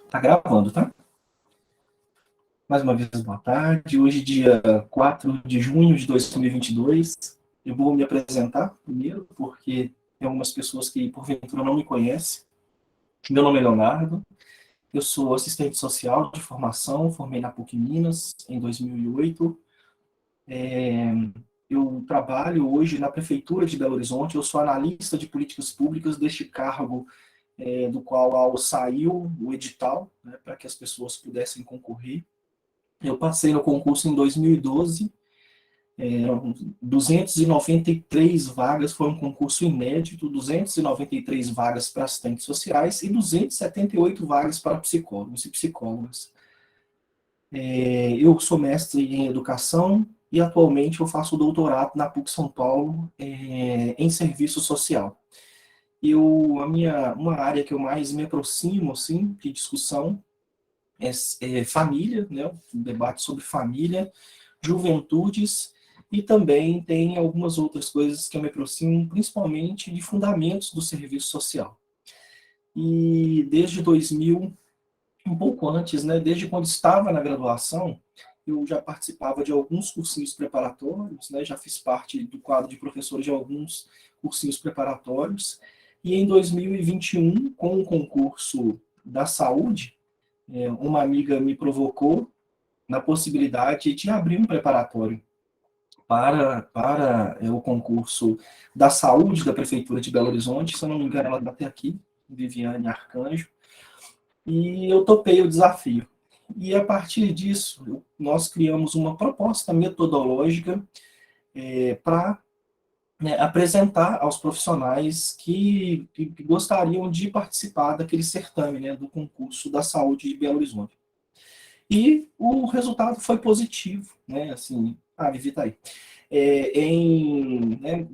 Tá gravando, tá? Mais uma vez, boa tarde. Hoje, dia 4 de junho de 2022. Eu vou me apresentar primeiro, porque tem algumas pessoas que, porventura, não me conhecem. Meu nome é Leonardo, eu sou assistente social de formação, formei na PUC Minas em 2008. Eu trabalho hoje na Prefeitura de Belo Horizonte, eu sou analista de políticas públicas deste cargo, do qual saiu o edital, né, para que as pessoas pudessem concorrer. Eu passei no concurso em 2012, 293 vagas, foi um concurso inédito, 293 vagas para assistentes sociais e 278 vagas para psicólogos e psicólogas. Eu sou mestre em educação e atualmente eu faço doutorado na PUC São Paulo, em serviço social. Uma área que eu mais me aproximo assim, de discussão é família, né, um debate sobre família, juventudes, e também tem algumas outras coisas que eu me aproximo, principalmente de fundamentos do serviço social. E desde 2000, um pouco antes, né, desde quando estava na graduação, eu já participava de alguns cursinhos preparatórios, né, já fiz parte do quadro de professores de alguns cursinhos preparatórios, e em 2021, com o concurso da saúde, uma amiga me provocou na possibilidade de abrir um preparatório para o concurso da saúde da Prefeitura de Belo Horizonte, se eu não me engano, ela está até aqui, Viviane Arcanjo, e eu topei o desafio. E a partir disso, nós criamos uma proposta metodológica para, né, apresentar aos profissionais que gostariam de participar daquele certame, né, do concurso da saúde de Belo Horizonte. E o resultado foi positivo, né? Assim, Vivi tá aí. Em, né,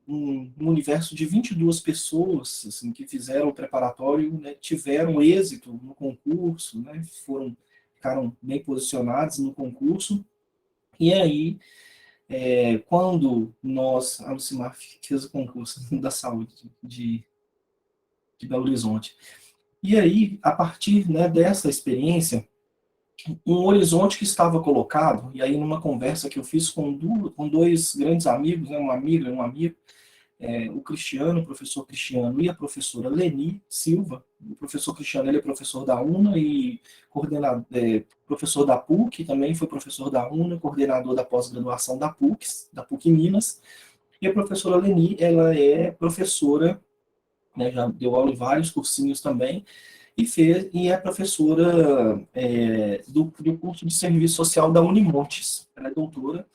um universo de 22 pessoas assim, que fizeram o preparatório, né, tiveram êxito no concurso, né, ficaram bem posicionados no concurso. E aí, quando a Lucimar fez o concurso da saúde de, de Belo Horizonte, e aí, a partir, né, dessa experiência, um horizonte que estava colocado, e aí numa conversa que eu fiz com dois grandes amigos, né, uma amiga e um amigo, o Cristiano, o professor Cristiano, e a professora Leni Silva. O professor Cristiano, ele é professor da UNA e professor da PUC, também foi professor da UNA, coordenador da pós-graduação da PUC Minas. E a professora Leni, ela é professora, né, já deu aula em vários cursinhos também, e é professora do curso de serviço social da Unimontes. Ela é doutora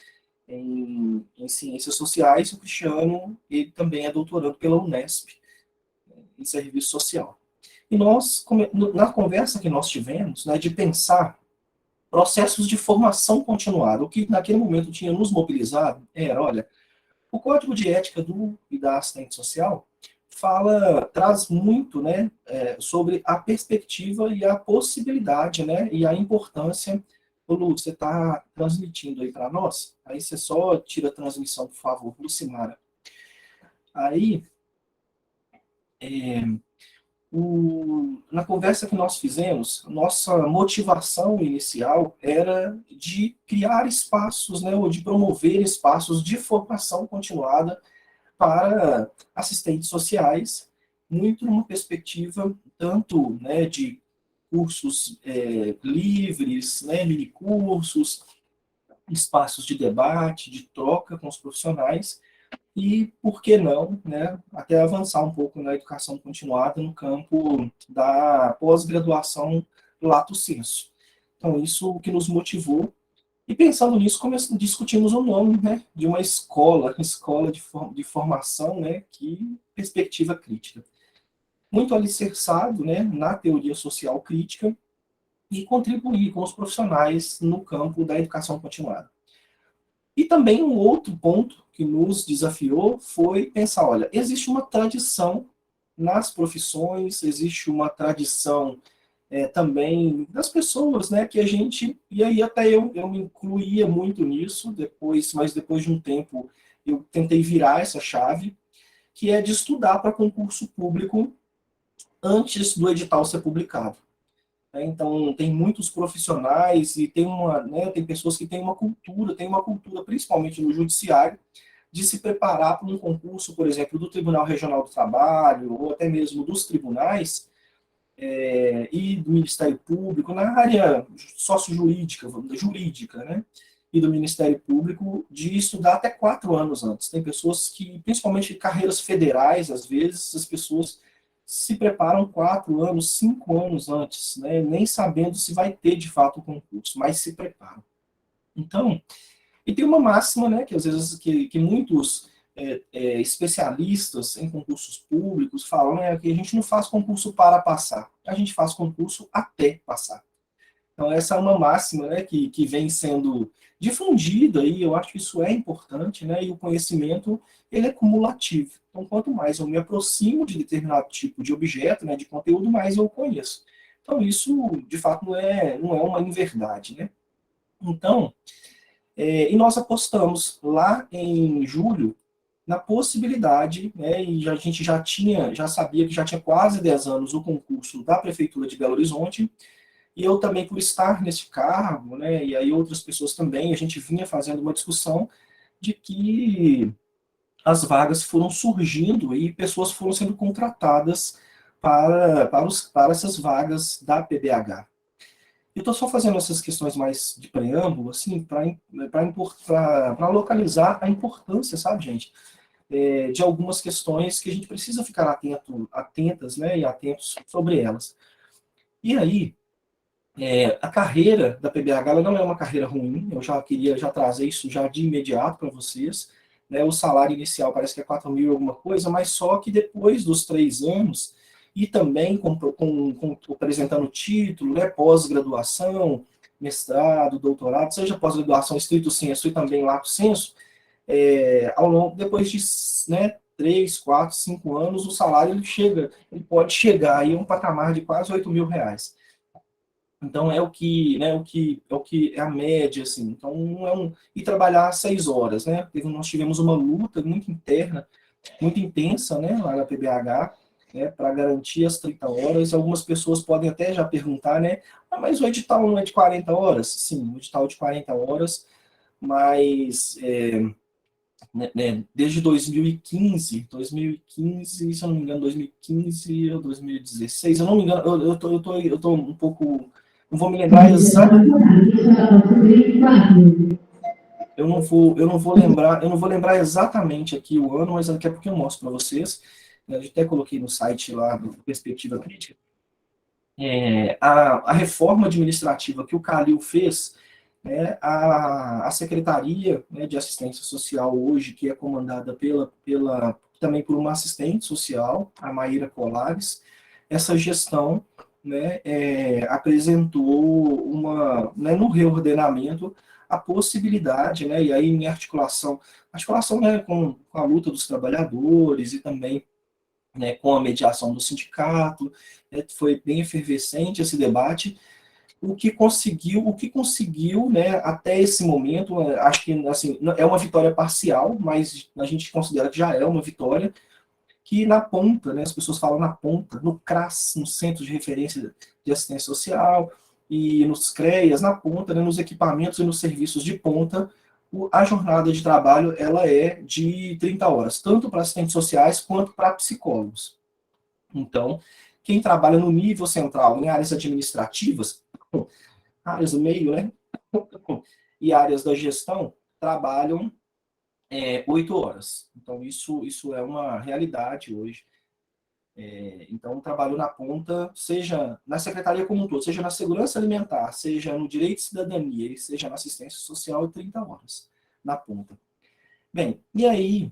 em ciências sociais. O Cristiano, ele também é doutorando pela Unesp, em serviço social. E nós, na conversa que nós tivemos, né, de pensar processos de formação continuada, o que naquele momento tinha nos mobilizado era, olha, o Código de Ética do e da Assistente Social traz muito, né, sobre a perspectiva e a possibilidade, né, e a importância. Ô, Lu, você está transmitindo aí para nós? Aí você só tira a transmissão, por favor, Lucimara. Aí, na conversa que nós fizemos, nossa motivação inicial era de criar espaços, né, ou de promover espaços de formação continuada para assistentes sociais, muito numa perspectiva tanto, né, de cursos livres, né, minicursos, espaços de debate, de troca com os profissionais, e, por que não, né, até avançar um pouco na educação continuada no campo da pós-graduação lato sensu. Então, isso que nos motivou. E pensando nisso, discutimos o nome, né, de uma escola de formação, né, que perspectiva crítica. Muito alicerçado, né, na teoria social crítica e contribuir com os profissionais no campo da educação continuada. E também um outro ponto que nos desafiou foi pensar, olha, existe uma tradição nas profissões, existe uma tradição também das pessoas, né, que a gente, e aí até eu me incluía muito nisso, mas depois de um tempo eu tentei virar essa chave, que é de estudar para concurso público antes do edital ser publicado. né? Então, tem muitos profissionais e tem tem pessoas que têm uma cultura, principalmente no judiciário, de se preparar para um concurso, por exemplo, do Tribunal Regional do Trabalho, ou até mesmo dos tribunais, e do Ministério Público, na área sócio-jurídica, jurídica, né? E do Ministério Público, de estudar até 4 anos antes. Tem pessoas que, principalmente carreiras federais, às vezes, as pessoas se preparam 4 anos, 5 anos antes, né? Nem sabendo se vai ter de fato o concurso, mas se preparam. Então, e tem uma máxima, né, que às vezes que muitos especialistas em concursos públicos falam, né, que a gente não faz concurso para passar, a gente faz concurso até passar. Então essa é uma máxima, né, que vem sendo difundida e eu acho que isso é importante, né, e o conhecimento ele é cumulativo. Então quanto mais eu me aproximo de determinado tipo de objeto, né, de conteúdo, mais eu conheço. Então isso de fato não é uma inverdade, né? Então e nós apostamos lá em julho na possibilidade, né, e a gente já sabia que já tinha quase 10 anos o concurso da Prefeitura de Belo Horizonte, e eu também, por estar nesse cargo, né, e aí outras pessoas também, a gente vinha fazendo uma discussão de que as vagas foram surgindo e pessoas foram sendo contratadas para essas vagas da PBH. Eu estou só fazendo essas questões mais de preâmbulo, assim, para localizar a importância, sabe, gente, de algumas questões que a gente precisa ficar atentas, né, e atentos sobre elas. E aí, a carreira da PBH ela não é uma carreira ruim, eu já queria já trazer isso já de imediato para vocês, né, o salário inicial parece que é 4 mil e alguma coisa, mas só que depois dos 3 anos, e também apresentando título, né, pós-graduação, mestrado, doutorado, seja pós-graduação estrito sensu e também lato sensu, depois de, né, 3, 4, 5 anos, o salário ele pode chegar aí a um patamar de quase 8 mil reais. Então é o que, né, é a média, assim. Então não é e trabalhar 6 horas, né? Nós tivemos uma luta muito interna, muito intensa, né, lá na PBH, né, para garantir as 30 horas. Algumas pessoas podem até já perguntar, né, mas o edital não é de 40 horas? Sim, o edital é de 40 horas, mas desde 2015, se eu não me engano, 2015 ou 2016, eu não me engano, eu tô um pouco, não vou me lembrar exatamente, eu não vou lembrar exatamente aqui o ano, mas daqui a pouco eu mostro para vocês, eu até coloquei no site lá do Perspectiva Crítica, a reforma administrativa que o Calil fez, né, a Secretaria, né, de Assistência Social hoje, que é comandada também por uma assistente social, a Maíra Colares, essa gestão, né, apresentou né, no reordenamento a possibilidade, né, e aí em articulação, né, com a luta dos trabalhadores e também, né, com a mediação do sindicato, né, foi bem efervescente esse debate, o que conseguiu, né, até esse momento, acho que assim, é uma vitória parcial, mas a gente considera que já é uma vitória, que na ponta, né, as pessoas falam na ponta, no CRAS, no Centro de Referência de Assistência Social, e nos CREAS, na ponta, né, nos equipamentos e nos serviços de ponta, a jornada de trabalho ela é de 30 horas, tanto para assistentes sociais quanto para psicólogos. Então, quem trabalha no nível central, em áreas administrativas, áreas do meio, né, e áreas da gestão, trabalham 8 horas. Então, isso é uma realidade hoje. Então, o trabalho na ponta, seja na secretaria como um todo, seja na segurança alimentar, seja no direito de cidadania, seja na assistência social, 30 horas na ponta. Bem, e aí,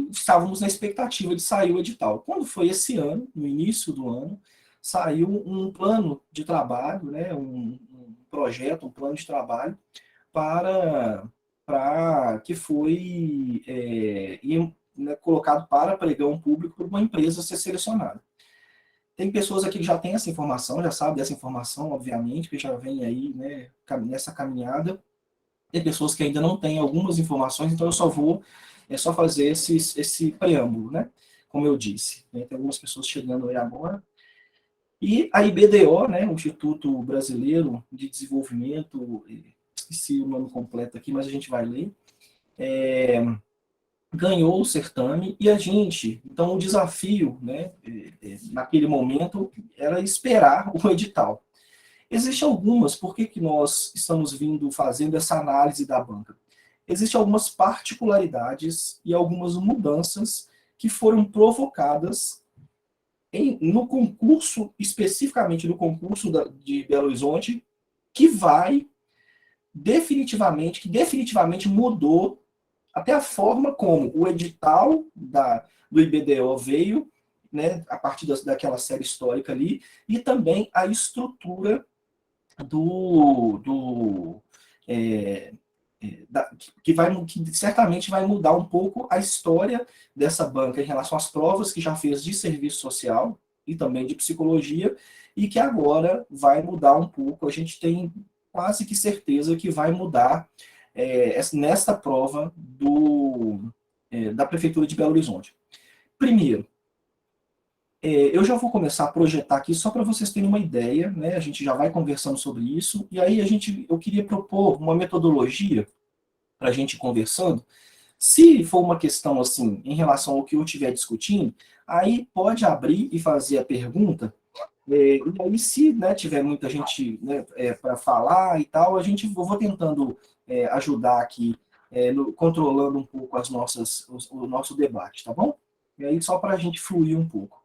estávamos na expectativa de sair o edital. Quando foi esse ano, no início do ano, saiu um plano de trabalho, né, um projeto, um plano de trabalho para que foi né, colocado para pregão público por uma empresa ser selecionada. Tem pessoas aqui que já têm essa informação, já sabem dessa informação, obviamente, que já vem aí, né, nessa caminhada. Tem pessoas que ainda não têm algumas informações, então eu só vou fazer esse preâmbulo, né? Como eu disse. Tem algumas pessoas chegando aí agora. E a IBDO, né, o Instituto Brasileiro de Desenvolvimento, esqueci o nome completo aqui, mas a gente vai ler, ganhou o certame e a gente, então o desafio, né, naquele momento, era esperar o edital. Existem algumas, por que, que nós estamos vindo fazendo essa análise da banca? Existem algumas particularidades e algumas mudanças que foram provocadas no concurso, especificamente no concurso de Belo Horizonte, que que definitivamente mudou até a forma como o edital do IBDO veio, né, a partir daquela série histórica ali, e também a estrutura do é, que certamente vai mudar um pouco a história dessa banca em relação às provas que já fez de serviço social e também de psicologia, e que agora vai mudar um pouco. A gente tem quase que certeza que vai mudar nesta prova da Prefeitura de Belo Horizonte. Primeiro, eu já vou começar a projetar aqui só para vocês terem uma ideia, né? A gente já vai conversando sobre isso, e aí eu queria propor uma metodologia para a gente ir conversando. Se for uma questão assim, em relação ao que eu estiver discutindo, aí pode abrir e fazer a pergunta. E aí, se né, tiver muita gente né, para falar e tal, eu vou tentando ajudar aqui, controlando um pouco o nosso debate, tá bom? E aí, só para a gente fluir um pouco.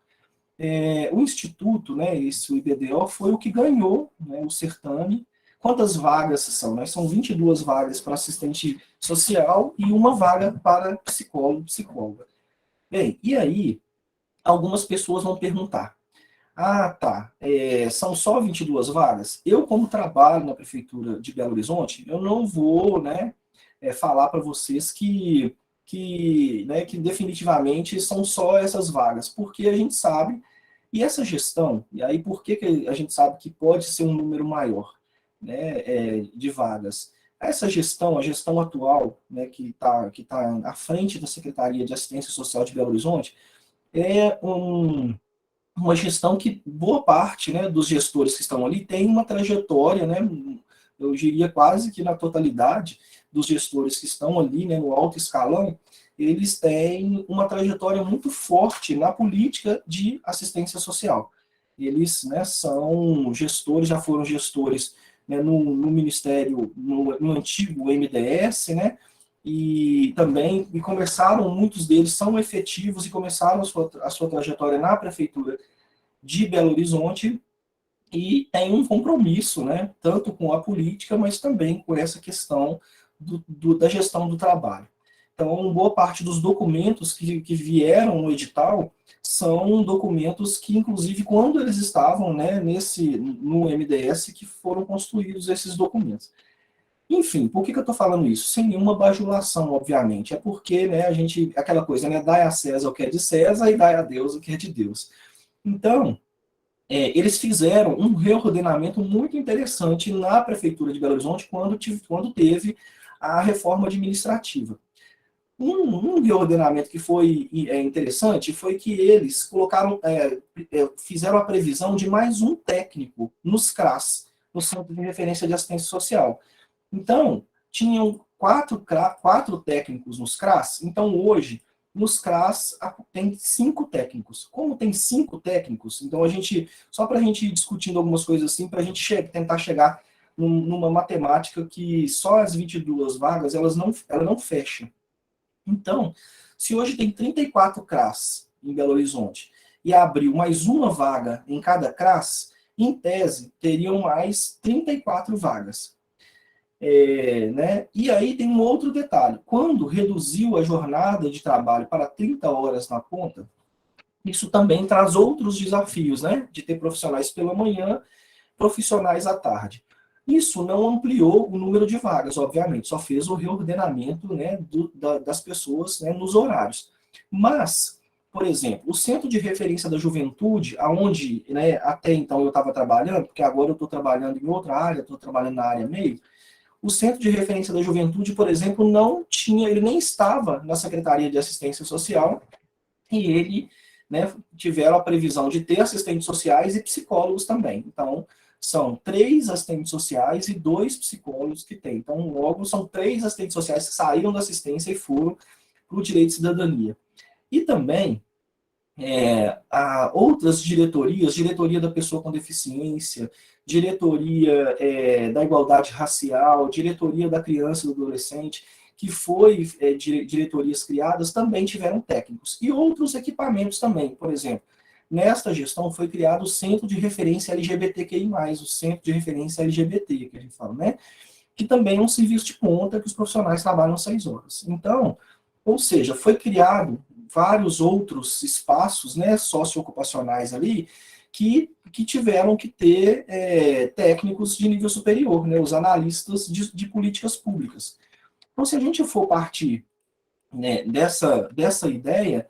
O Instituto, né, o IBDO, foi o que ganhou, né, o certame. Quantas vagas são? Né? São 22 vagas para assistente social e uma vaga para psicólogo, psicóloga. Bem, e aí, algumas pessoas vão perguntar, tá, são só 22 vagas? Eu, como trabalho na Prefeitura de Belo Horizonte, eu não vou né, falar para vocês que definitivamente são só essas vagas, porque a gente sabe, e essa gestão, e aí por que a gente sabe que pode ser um número maior né, de vagas? Essa gestão, a gestão atual, né, que tá à frente da Secretaria de Assistência Social de Belo Horizonte, é uma gestão que boa parte né, dos gestores que estão ali tem uma trajetória, né, eu diria quase que na totalidade dos gestores que estão ali né, no alto escalão, eles têm uma trajetória muito forte na política de assistência social. Eles né, são gestores, já foram gestores né, no Ministério, no antigo MDS, né, e também começaram, muitos deles são efetivos e começaram a sua trajetória na Prefeitura de Belo Horizonte e tem um compromisso, né, tanto com a política, mas também com essa questão da gestão do trabalho. Então, boa parte dos documentos que vieram no edital são documentos que, inclusive, quando eles estavam né, no MDS, que foram construídos esses documentos. Enfim, por que eu estou falando isso? Sem nenhuma bajulação, obviamente. É porque né, aquela coisa, né, dai a César o que é de César e dai a Deus o que é de Deus. Então, eles fizeram um reordenamento muito interessante na Prefeitura de Belo Horizonte quando teve a reforma administrativa. Um reordenamento que foi interessante foi que eles fizeram a previsão de mais um técnico nos CRAS, no Centro de Referência de Assistência Social. Então, tinham quatro técnicos nos CRAS, então hoje, nos CRAS, tem 5 técnicos. Como tem 5 técnicos, então só para a gente ir discutindo algumas coisas assim, para a gente tentar chegar numa matemática que só as 22 vagas, ela não fecha. Então, se hoje tem 34 CRAS em Belo Horizonte, e abriu mais uma vaga em cada CRAS, em tese, teriam mais 34 vagas. Né? E aí tem um outro detalhe. Quando reduziu a jornada de trabalho para 30 horas na ponta, isso também traz outros desafios, né? De ter profissionais pela manhã, profissionais à tarde. Isso não ampliou o número de vagas, obviamente, só fez o reordenamento né, das pessoas né, nos horários. Mas, por exemplo, o Centro de Referência da Juventude, aonde né, até então eu estava trabalhando, porque agora eu estou trabalhando em outra área, estou trabalhando na área meio, o Centro de Referência da Juventude, por exemplo, ele nem estava na Secretaria de Assistência Social, e ele né, tiveram a previsão de ter assistentes sociais e psicólogos também. Então, são 3 assistentes sociais e 2 psicólogos que tem. Então, logo, são 3 assistentes sociais que saíram da assistência e foram para o direito de cidadania. E também outras diretorias, diretoria da pessoa com deficiência, diretoria da igualdade racial, diretoria da criança e do adolescente, que foi diretorias criadas, também tiveram técnicos. E outros equipamentos também, por exemplo, nesta gestão foi criado o Centro de Referência LGBTQI+, o Centro de Referência LGBT, que a gente fala, né? Que também é um serviço de ponta que os profissionais trabalham 6 horas. Então, ou seja, foi criado vários outros espaços, né, socioocupacionais ali, que tiveram que ter técnicos de nível superior, né, os analistas de políticas públicas. Então, se a gente for partir, né, dessa ideia,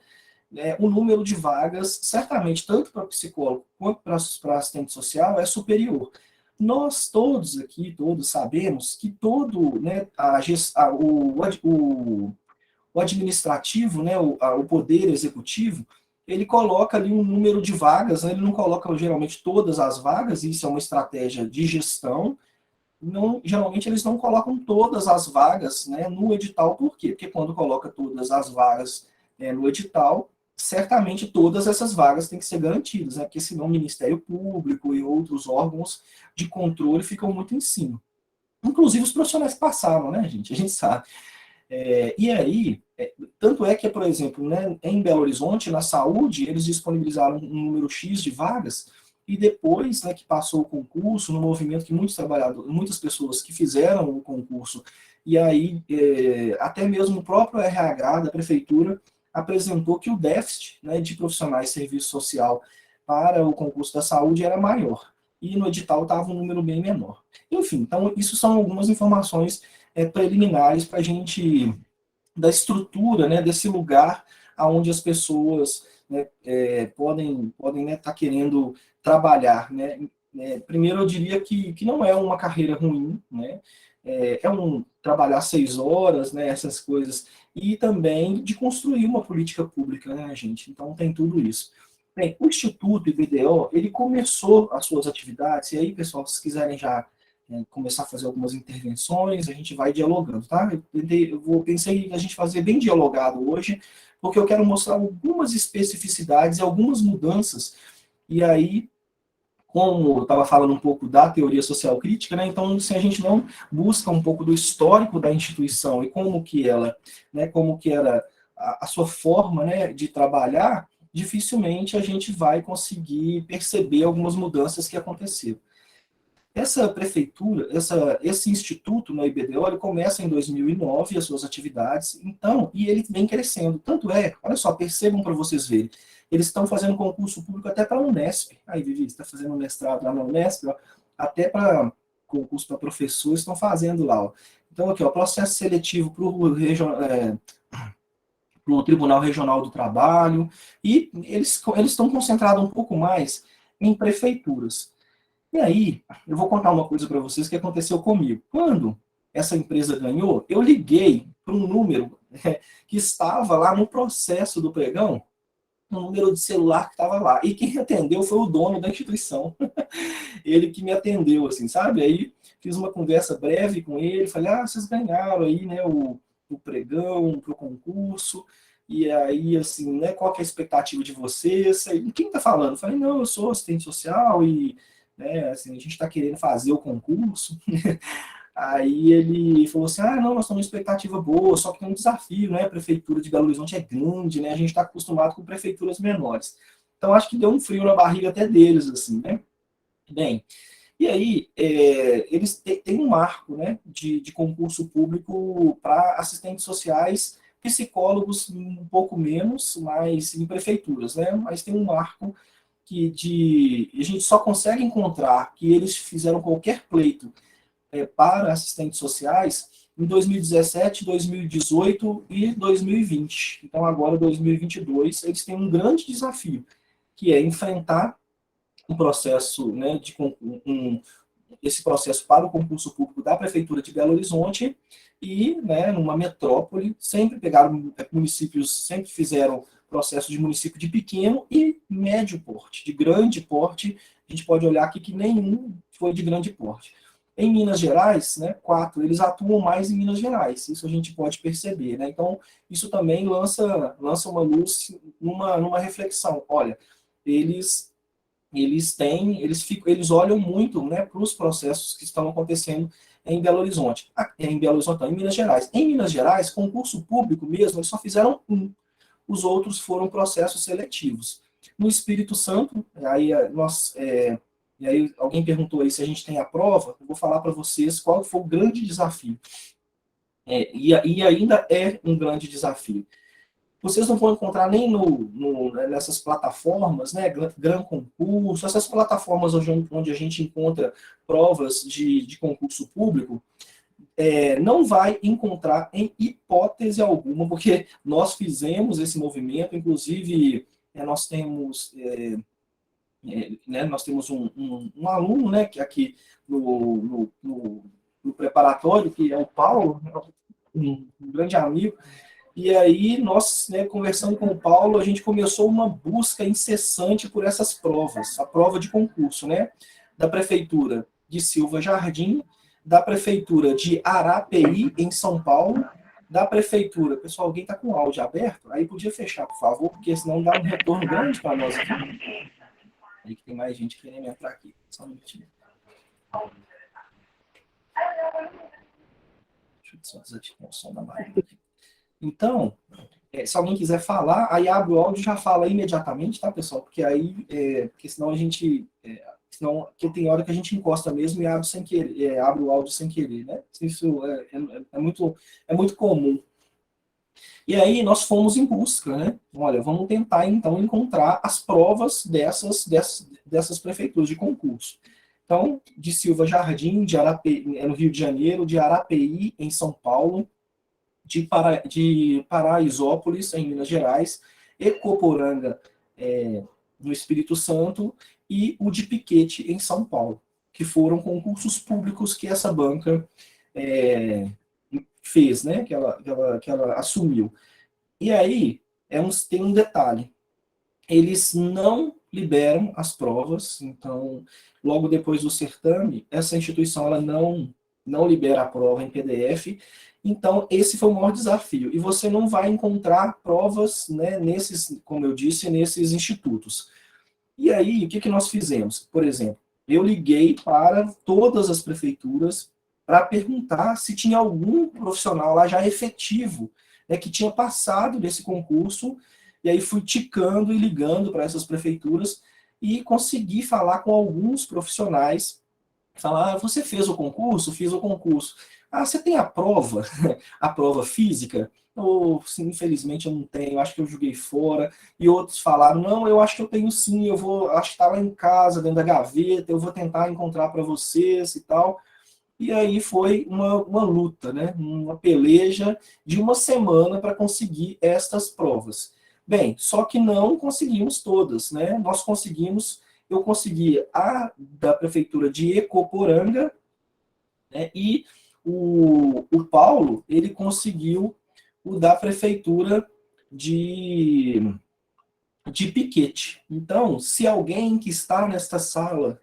o número de vagas, certamente, tanto para psicólogo quanto para assistente social, é superior. Nós todos aqui, todos sabemos que todo, né, o administrativo, né, o poder executivo, ele coloca ali um número de vagas, né, ele não coloca geralmente todas as vagas, isso é uma estratégia de gestão. Não, geralmente eles não colocam todas as vagas, né, no edital. Por quê? Porque quando coloca todas as vagas no edital, certamente todas essas vagas têm que ser garantidas, né, porque senão o Ministério Público e outros órgãos de controle ficam muito em cima. Inclusive os profissionais passaram, né, gente? A gente sabe. E aí, tanto é que, por exemplo, né, em Belo Horizonte, na saúde, eles disponibilizaram um número X de vagas, e depois, né, que passou o concurso, no movimento que muitos trabalhadores, muitas pessoas que fizeram o concurso, e aí até mesmo o próprio RH da prefeitura apresentou que o déficit, né, de profissionais de serviço social para o concurso da saúde era maior, e no edital estava um número bem menor. Enfim, então isso são algumas informações preliminares para a gente, da estrutura, né, desse lugar onde as pessoas, né, podem né, tá querendo trabalhar. Né. Primeiro, eu diria que não é uma carreira ruim, né, trabalhar 6 horas, né, essas coisas, e também de construir uma política pública, né, gente? Então, tem tudo isso. Bem, o Instituto IBDO, ele começou as suas atividades, e aí, pessoal, se quiserem já começar a fazer algumas intervenções, a gente vai dialogando, tá? Pensei em a gente fazer bem dialogado hoje, porque eu quero mostrar algumas especificidades e algumas mudanças, e aí, como eu estava falando um pouco da teoria social crítica, né, então se a gente não busca um pouco do histórico da instituição e como que ela, né, como que era a sua forma, né, de trabalhar, dificilmente a gente vai conseguir perceber algumas mudanças que aconteceram. Essa prefeitura, esse instituto na IBDO, ele começa em 2009 as suas atividades, então, e ele vem crescendo. Tanto olha só, percebam para vocês verem, eles estão fazendo concurso público até para a Unesp. Aí, Vivi, você está fazendo um mestrado lá na Unesp, ó, até para concurso para professores estão fazendo lá. Ó. Então, aqui, ó, processo seletivo para o Tribunal Regional do Trabalho, e eles estão concentrados um pouco mais em prefeituras. E aí, eu vou contar uma coisa para vocês que aconteceu comigo. Quando essa empresa ganhou, eu liguei para um número que estava lá no processo do pregão, um número de celular que estava lá. E quem atendeu foi o dono da instituição. Ele que me atendeu, assim, sabe? Aí fiz uma conversa breve com ele, falei, vocês ganharam aí, né, o pregão para o concurso, e aí, assim, né, qual que é a expectativa de vocês? E quem está falando? Eu falei, não, eu sou assistente social e né, assim, a gente está querendo fazer o concurso. Aí ele falou assim, não, nós estamos em expectativa boa, só que tem um desafio, né, a prefeitura de Belo Horizonte é grande, né, a gente está acostumado com prefeituras menores. Então, acho que deu um frio na barriga até deles, assim, né. Bem, e aí, eles têm um marco, né, de concurso público para assistentes sociais, psicólogos um pouco menos, mas em prefeituras, né, mas tem um marco a gente só consegue encontrar que eles fizeram qualquer pleito para assistentes sociais em 2017, 2018 e 2020. Então, agora, 2022, eles têm um grande desafio, que é enfrentar um processo, né, esse processo para o concurso público da Prefeitura de Belo Horizonte e, né, numa metrópole, sempre pegaram municípios, sempre fizeram processo de município de pequeno e médio porte. De grande porte, a gente pode olhar aqui que nenhum foi de grande porte. Em Minas Gerais, né, 4, eles atuam mais em Minas Gerais, isso a gente pode perceber. Né? Então, isso também lança uma luz numa reflexão. Olha, eles olham muito, né, para os processos que estão acontecendo em Belo Horizonte, em Belo Horizonte, não, em Minas Gerais. Em Minas Gerais, concurso público mesmo, eles só fizeram um. Os outros foram processos seletivos. No Espírito Santo, e aí alguém perguntou aí se a gente tem a prova, eu vou falar para vocês qual foi o grande desafio. E ainda é um grande desafio. Vocês não vão encontrar nem nessas plataformas, né, Gran Concurso, essas plataformas onde a gente encontra provas de concurso público, não vai encontrar em hipótese alguma, porque nós fizemos esse movimento, inclusive nós temos um aluno, né, que aqui no preparatório, que é o Paulo, um grande amigo. E aí, nós, né, conversando com o Paulo, a gente começou uma busca incessante por essas provas, a prova de concurso, né, da Prefeitura de Silva Jardim, da Prefeitura de Arapeí, em São Paulo, da Prefeitura... Pessoal, alguém está com o áudio aberto? Aí podia fechar, por favor, porque senão dá um retorno grande para nós aqui. Aí que tem mais gente querendo entrar aqui. Só um minutinho. Deixa eu só desativar o som da máquina aqui. Então, se alguém quiser falar, aí abre o áudio e já fala imediatamente, tá, pessoal? Porque aí, porque senão a gente, porque tem hora que a gente encosta mesmo e abre sem querer, abre o áudio sem querer, né? Isso é muito comum. E aí nós fomos em busca, né? Olha, vamos tentar então encontrar as provas dessas prefeituras de concurso. Então, de Silva Jardim, de no Rio de Janeiro, de Arapeí, em São Paulo, de Paraisópolis, em Minas Gerais, Ecoporanga, no Espírito Santo, e o de Piquete, em São Paulo, que foram concursos públicos que essa banca fez, né, que ela assumiu. E aí, tem um detalhe, eles não liberam as provas, então, logo depois do certame, essa instituição ela não libera a prova em PDF, então esse foi o maior desafio. E você não vai encontrar provas, né, como eu disse, nesses institutos. E aí, o que nós fizemos? Por exemplo, eu liguei para todas as prefeituras para perguntar se tinha algum profissional lá já efetivo, né, que tinha passado desse concurso. E aí fui ticando e ligando para essas prefeituras e consegui falar com alguns profissionais. Falar, você fez o concurso? Fiz o concurso. Ah, você tem a prova? A prova física? Ou, sim, infelizmente eu não tenho, acho que eu joguei fora. E outros falaram, não, eu acho que eu tenho sim, acho que está lá em casa, dentro da gaveta, eu vou tentar encontrar para vocês e tal. E aí foi uma luta, né? Uma peleja de uma semana para conseguir estas provas. Bem, só que não conseguimos todas, né? Eu consegui a da prefeitura de Ecoporanga, né? E o Paulo, ele conseguiu o da prefeitura de Piquete. Então, se alguém que está nesta sala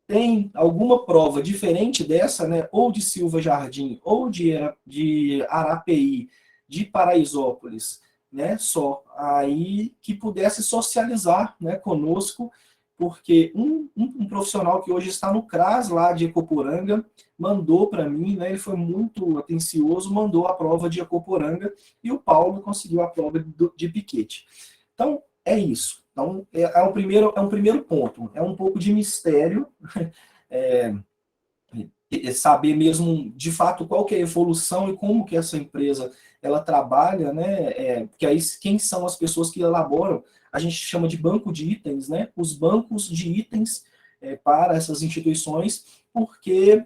tem alguma prova diferente dessa, né, ou de Silva Jardim, ou de Arapeí, de Paraisópolis, né, só, aí que pudesse socializar, né, conosco, porque um profissional que hoje está no CRAS lá de Ecoporanga mandou para mim, né, ele foi muito atencioso, mandou a prova de Ecoporanga e o Paulo conseguiu a prova de Piquete. Então, é isso. Então, é um primeiro ponto. É um pouco de mistério, é, saber mesmo, de fato, qual que é a evolução e como que essa empresa ela trabalha, né? Porque aí, quem são as pessoas que elaboram? A gente chama de banco de itens, né? Os bancos de itens para essas instituições. Por que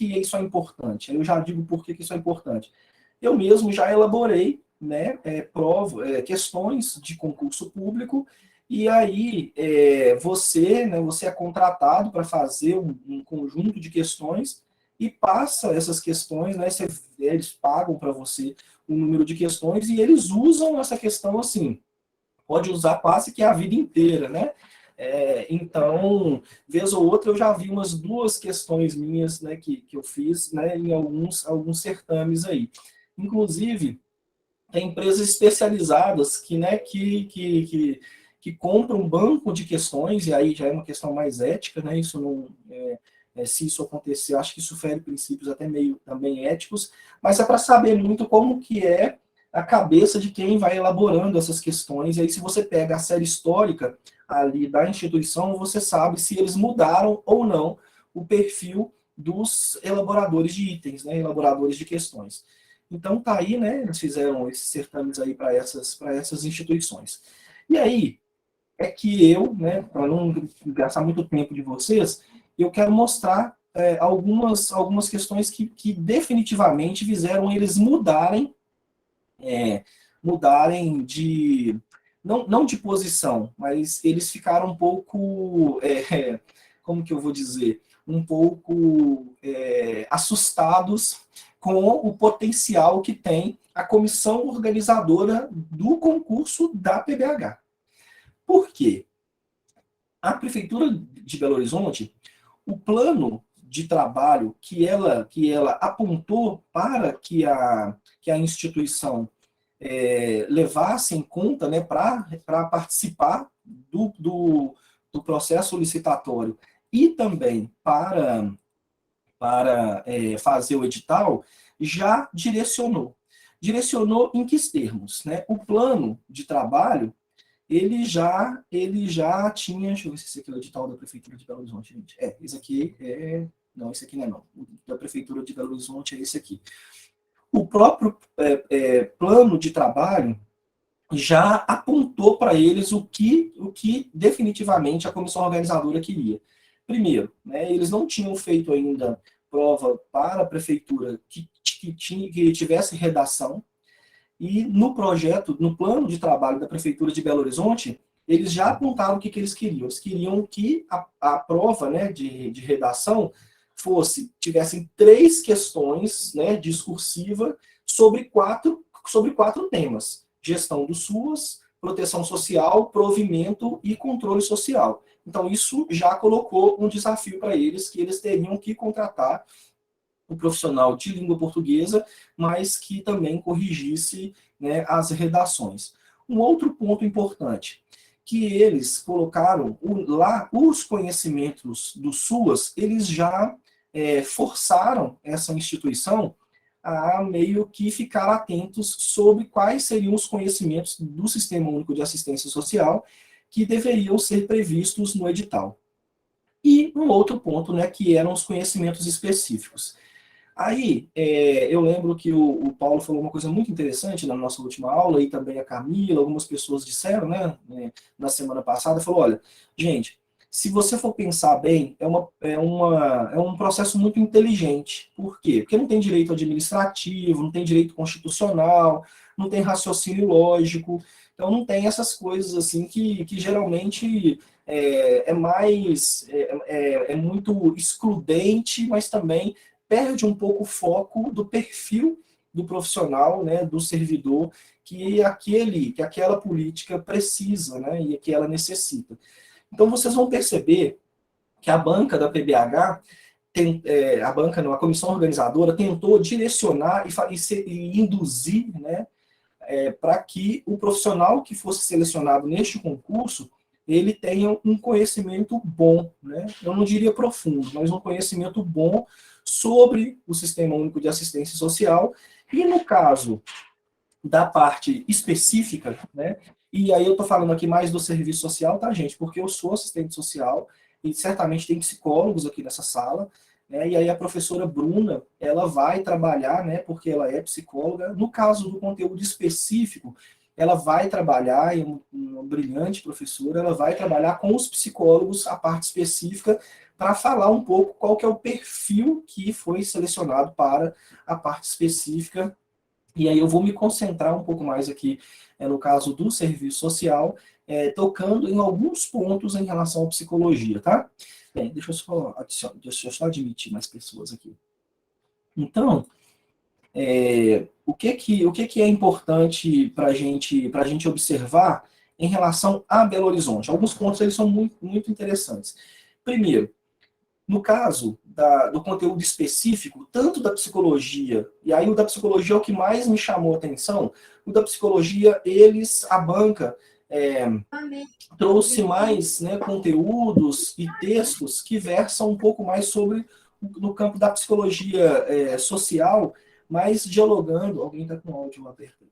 isso é importante? Eu já digo por que isso é importante. Eu mesmo já elaborei, né, questões de concurso público, e aí você é contratado para fazer um conjunto de questões e passa essas questões, né, eles pagam para você um número de questões e eles usam essa questão assim. pode usar quase que a vida inteira, né? Então, vez ou outra, eu já vi umas duas questões minhas, né, que eu fiz, né, em alguns certames aí. Inclusive, tem empresas especializadas que, né, que compram um banco de questões, e aí já é uma questão mais ética, né, isso não, se isso acontecer, acho que isso fere princípios até meio também éticos, mas é para saber muito como que é a cabeça de quem vai elaborando essas questões, e aí se você pega a série histórica ali da instituição, você sabe se eles mudaram ou não o perfil dos elaboradores de itens, né, elaboradores de questões. Então tá aí, né? Eles fizeram esses certames aí para essas instituições. E aí é que eu, né, para não gastar muito tempo de vocês, eu quero mostrar algumas questões que definitivamente fizeram eles é, mudarem de não de posição, mas eles ficaram um pouco, como que eu vou dizer, um pouco assustados com o potencial que tem a comissão organizadora do concurso da PBH. Por quê? A Prefeitura de Belo Horizonte, o plano de trabalho que ela apontou para que a instituição levasse em conta, né, para participar do processo licitatório e também para fazer o edital, já direcionou. Direcionou em que termos? Né? O plano de trabalho, ele já tinha, deixa eu ver se esse aqui é o edital da Prefeitura de Belo Horizonte, gente. Esse aqui não, esse aqui não é não. O da Prefeitura de Belo Horizonte é esse aqui. O próprio plano de trabalho já apontou para eles o que definitivamente a comissão organizadora queria. Primeiro, né, eles não tinham feito ainda prova para a prefeitura que tivesse redação, e no projeto, no plano de trabalho da prefeitura de Belo Horizonte, eles já apontaram o que eles queriam. Eles queriam que a prova, né, de redação tivessem 3 questões, né, discursiva sobre quatro temas: gestão do SUAS, proteção social, provimento e controle social. Então, isso já colocou um desafio para eles, que eles teriam que contratar um profissional de língua portuguesa, mas que também corrigisse, né, as redações. Um outro ponto importante, que eles colocaram lá os conhecimentos do SUAS, eles já forçaram essa instituição a meio que ficar atentos sobre quais seriam os conhecimentos do Sistema Único de Assistência Social que deveriam ser previstos no edital. E um outro ponto, né, que eram os conhecimentos específicos. Aí, eu lembro que o Paulo falou uma coisa muito interessante na nossa última aula, e também a Camila, algumas pessoas disseram, né, na semana passada, falou, olha, gente, se você for pensar bem, é um processo muito inteligente. Por quê? Porque não tem direito administrativo, não tem direito constitucional, não tem raciocínio lógico, então não tem essas coisas assim que geralmente é muito excludente, mas também perde um pouco o foco do perfil do profissional, né, do servidor, que aquela política precisa, né, e que ela necessita. Então vocês vão perceber que a banca da PBH, a banca não, a comissão organizadora tentou direcionar e induzir, né, para que o profissional que fosse selecionado neste concurso ele tenha um conhecimento bom, né? Eu não diria profundo, mas um conhecimento bom sobre o Sistema Único de Assistência Social, e no caso da parte específica, né? E aí eu estou falando aqui mais do serviço social, tá, gente? Porque eu sou assistente social e certamente tem psicólogos aqui nessa sala, né? E aí a professora Bruna, ela vai trabalhar, né? Porque ela é psicóloga. No caso do conteúdo específico, ela vai trabalhar, e uma brilhante professora, ela vai trabalhar com os psicólogos a parte específica para falar um pouco qual que é o perfil que foi selecionado para a parte específica. E aí eu vou me concentrar um pouco mais aqui, no caso do serviço social, tocando em alguns pontos em relação à psicologia, tá? Bem, deixa eu só admitir mais pessoas aqui. Então, o que é importante para a gente observar em relação a Belo Horizonte. Alguns pontos eles são muito interessantes. Primeiro, no caso do conteúdo específico, tanto da psicologia, e aí o da psicologia é o que mais me chamou a atenção, o da psicologia, a banca, trouxe mais, né, conteúdos e textos que versam um pouco mais sobre no campo da psicologia social, mas dialogando, alguém está com áudio aberto,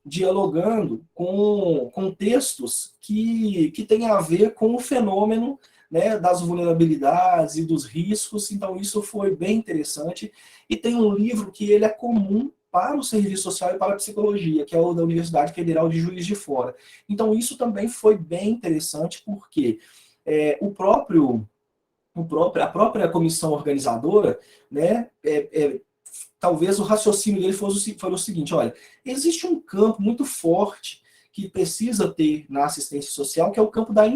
dialogando com textos que têm a ver com o fenômeno, né, das vulnerabilidades e dos riscos, então isso foi bem interessante. E tem um livro que ele é comum para o serviço social e para a psicologia, que é o da Universidade Federal de Juiz de Fora. Então isso também foi bem interessante, porque a própria comissão organizadora, né, talvez o raciocínio dele foi o seguinte: olha, existe um campo muito forte que precisa ter na assistência social, que é o campo da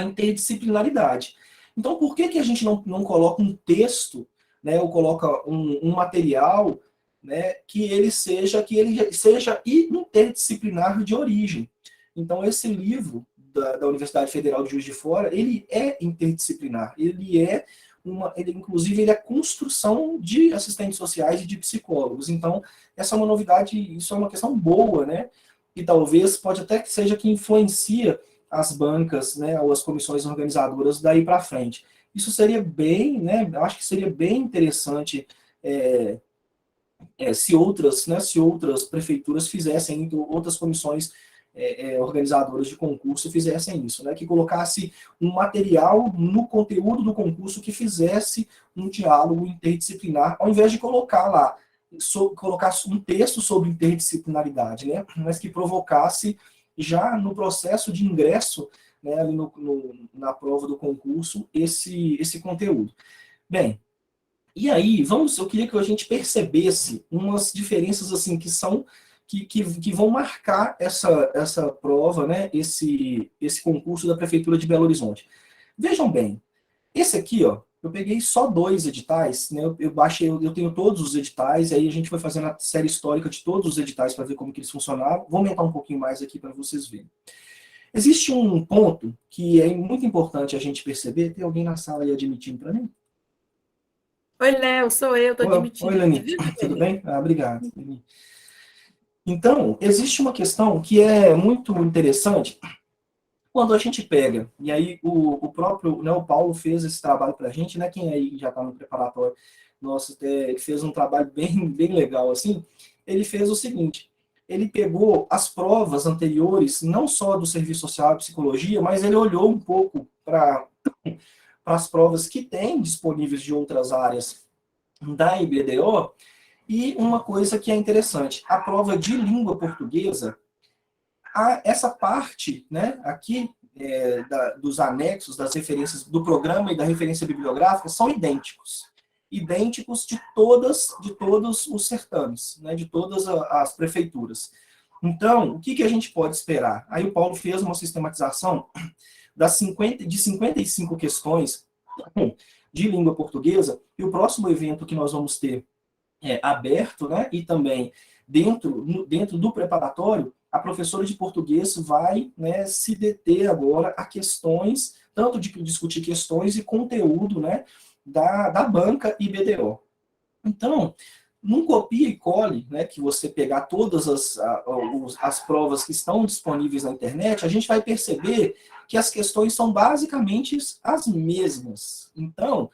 interdisciplinaridade. Então, por que a gente não coloca um texto, né, ou coloca um material, né, que ele seja interdisciplinar de origem? Então, esse livro da Universidade Federal de Juiz de Fora, ele é interdisciplinar, inclusive, ele é construção de assistentes sociais e de psicólogos. Então, essa é uma novidade, isso é uma questão boa, né? E talvez pode até que seja que influencia as bancas, né, ou as comissões organizadoras daí para frente. Isso seria bem, né? Eu acho que seria bem interessante se outras prefeituras fizessem, outras comissões organizadoras de concurso fizessem isso, né? Que colocasse um material no conteúdo do concurso que fizesse um diálogo interdisciplinar, ao invés de colocar lá, colocasse um texto sobre interdisciplinaridade, né? Mas que provocasse já no processo de ingresso, né, ali na prova do concurso, esse conteúdo. Bem, e aí, eu queria que a gente percebesse umas diferenças assim que vão marcar essa prova, né, esse concurso da Prefeitura de Belo Horizonte. Vejam bem, esse aqui, ó, eu peguei só 2 editais, né, eu tenho todos os editais, e aí a gente foi fazendo a série histórica de todos os editais para ver como que eles funcionavam. Vou aumentar um pouquinho mais aqui para vocês verem. Existe um ponto que é muito importante a gente perceber. Tem alguém na sala aí admitindo para mim? Oi, Léo, sou eu, tô Oi, admitindo aqui, Leni, viu, tudo Kelly? bem? Obrigado. Então, existe uma questão que é muito interessante quando a gente pega, e aí o próprio, né, o Paulo fez esse trabalho para a gente, né, quem aí já está no preparatório, nossa, ele fez um trabalho bem legal, assim, ele fez o seguinte: ele pegou as provas anteriores, não só do serviço social e psicologia, mas ele olhou um pouco para as provas que tem disponíveis de outras áreas da IBDO. E uma coisa que é interessante, a prova de língua portuguesa, essa parte, né, aqui, dos anexos, das referências do programa e da referência bibliográfica são idênticos. Idênticos de todos os certames, né, de todas as prefeituras. Então, o que a gente pode esperar? Aí o Paulo fez uma sistematização de 55 questões de língua portuguesa, e o próximo evento que nós vamos ter aberto, né, e também dentro do preparatório, a professora de português vai, né, se deter agora a questões, tanto de discutir questões e conteúdo, né, da banca e BDO. Então, num copia e cole, né, que você pegar todas as provas que estão disponíveis na internet, a gente vai perceber que as questões são basicamente as mesmas. Então,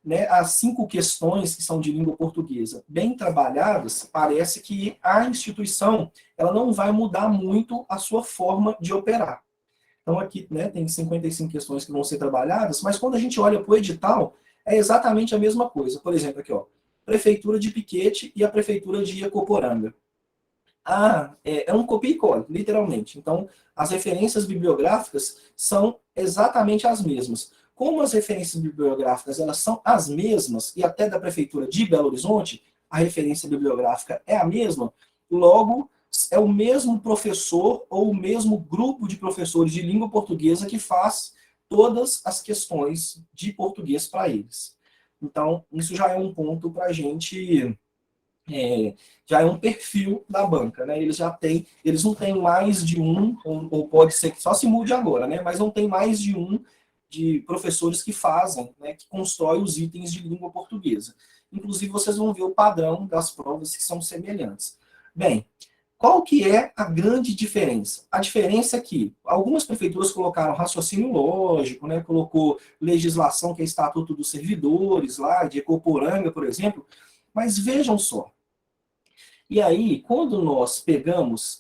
né, as 5 questões que são de língua portuguesa bem trabalhadas, parece que a instituição ela não vai mudar muito a sua forma de operar. Então aqui, né, tem 55 questões que vão ser trabalhadas, mas quando a gente olha para o edital, é exatamente a mesma coisa. Por exemplo, aqui, ó, Prefeitura de Piquete e a Prefeitura de Iacoporanga. É um copia e cola, literalmente. Então, as referências bibliográficas são exatamente as mesmas. Como as referências bibliográficas elas são as mesmas, e até da Prefeitura de Belo Horizonte, a referência bibliográfica é a mesma, logo, é o mesmo professor ou o mesmo grupo de professores de língua portuguesa que faz todas as questões de português para eles. Então, isso já é um ponto para a gente já é um perfil da banca, né? Eles não têm mais de um, ou pode ser que só se mude agora, né? Mas não tem mais de um de professores que fazem, né, que constroem os itens de língua portuguesa. Inclusive, vocês vão ver o padrão das provas que são semelhantes. Bem, qual que é a grande diferença? A diferença é que algumas prefeituras colocaram raciocínio lógico, né, colocou legislação, que é Estatuto dos Servidores, lá, de Ecoporanga, por exemplo, mas vejam só. E aí, quando nós pegamos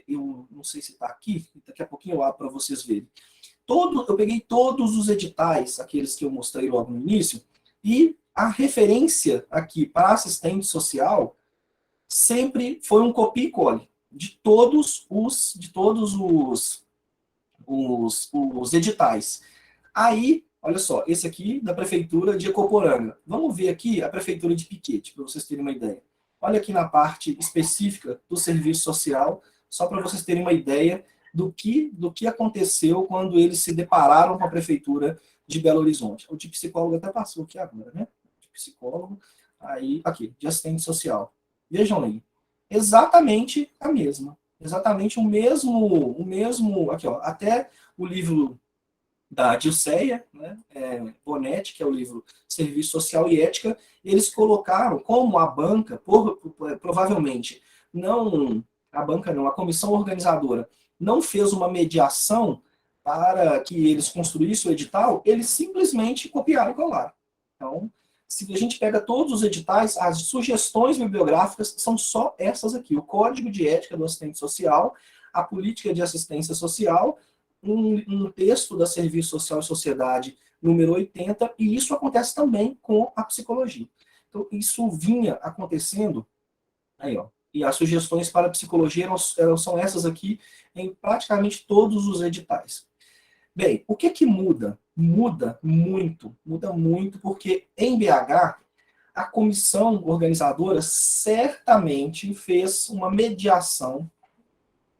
eu não sei se está aqui, daqui a pouquinho eu abro para vocês verem. Eu peguei todos os editais, aqueles que eu mostrei logo no início, e a referência aqui para assistente social sempre foi um copia e cole de todos os editais. Aí, olha só, esse aqui da prefeitura de Ecoporanga. Vamos ver aqui a prefeitura de Piquete, para vocês terem uma ideia. Olha aqui na parte específica do serviço social, só para vocês terem uma ideia do que aconteceu quando eles se depararam com a prefeitura de Belo Horizonte. O de psicólogo até passou aqui agora, né? De psicólogo, aí, aqui, de assistente social. Vejam aí. Exatamente a mesma. Exatamente o mesmo, aqui, ó, até o livro da Dilceia, né, Bonetti, que é o livro Serviço Social e Ética, eles colocaram como a banca, provavelmente, não, a banca não, a comissão organizadora não fez uma mediação para que eles construíssem o edital, eles simplesmente copiaram e colaram. Então, se a gente pega todos os editais, as sugestões bibliográficas são só essas aqui, o Código de Ética do Assistente Social, a Política de Assistência Social, um texto da Serviço Social e Sociedade, número 80, e isso acontece também com a psicologia. Então, isso vinha acontecendo, aí, ó, e as sugestões para a psicologia são essas aqui em praticamente todos os editais. Bem, o que muda? Muda muito, porque em BH, a comissão organizadora certamente fez uma mediação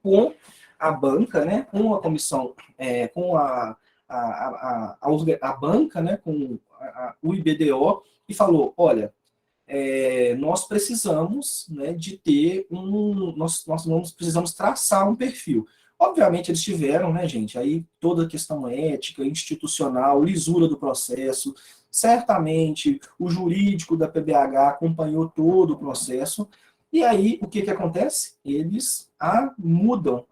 com a banca, né, com a comissão, com a banca, né, com o IBDO, e falou, olha, nós precisamos, né, de ter nós precisamos traçar um perfil. Obviamente eles tiveram, né, gente, aí toda a questão ética, institucional, lisura do processo, certamente o jurídico da PBH acompanhou todo o processo, e aí o que acontece? Eles mudam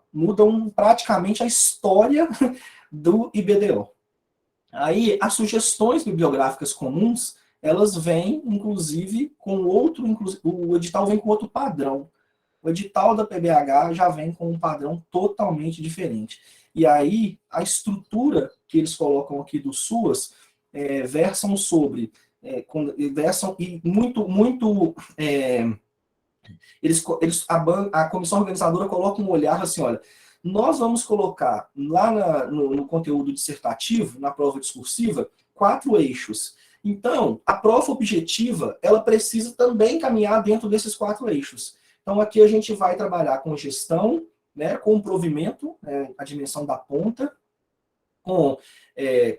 praticamente a história do IBDO. Aí as sugestões bibliográficas comuns, elas vêm, inclusive, o edital vem com outro padrão. O edital da PBH já vem com um padrão totalmente diferente. E aí, a estrutura que eles colocam aqui do SUAS versam sobre, versam e muito a comissão organizadora coloca um olhar assim, olha, nós vamos colocar lá no conteúdo dissertativo, na prova discursiva, 4 eixos. Então, a prova objetiva, ela precisa também caminhar dentro desses 4 eixos. Então, aqui a gente vai trabalhar com gestão, né, com provimento, a dimensão da ponta, com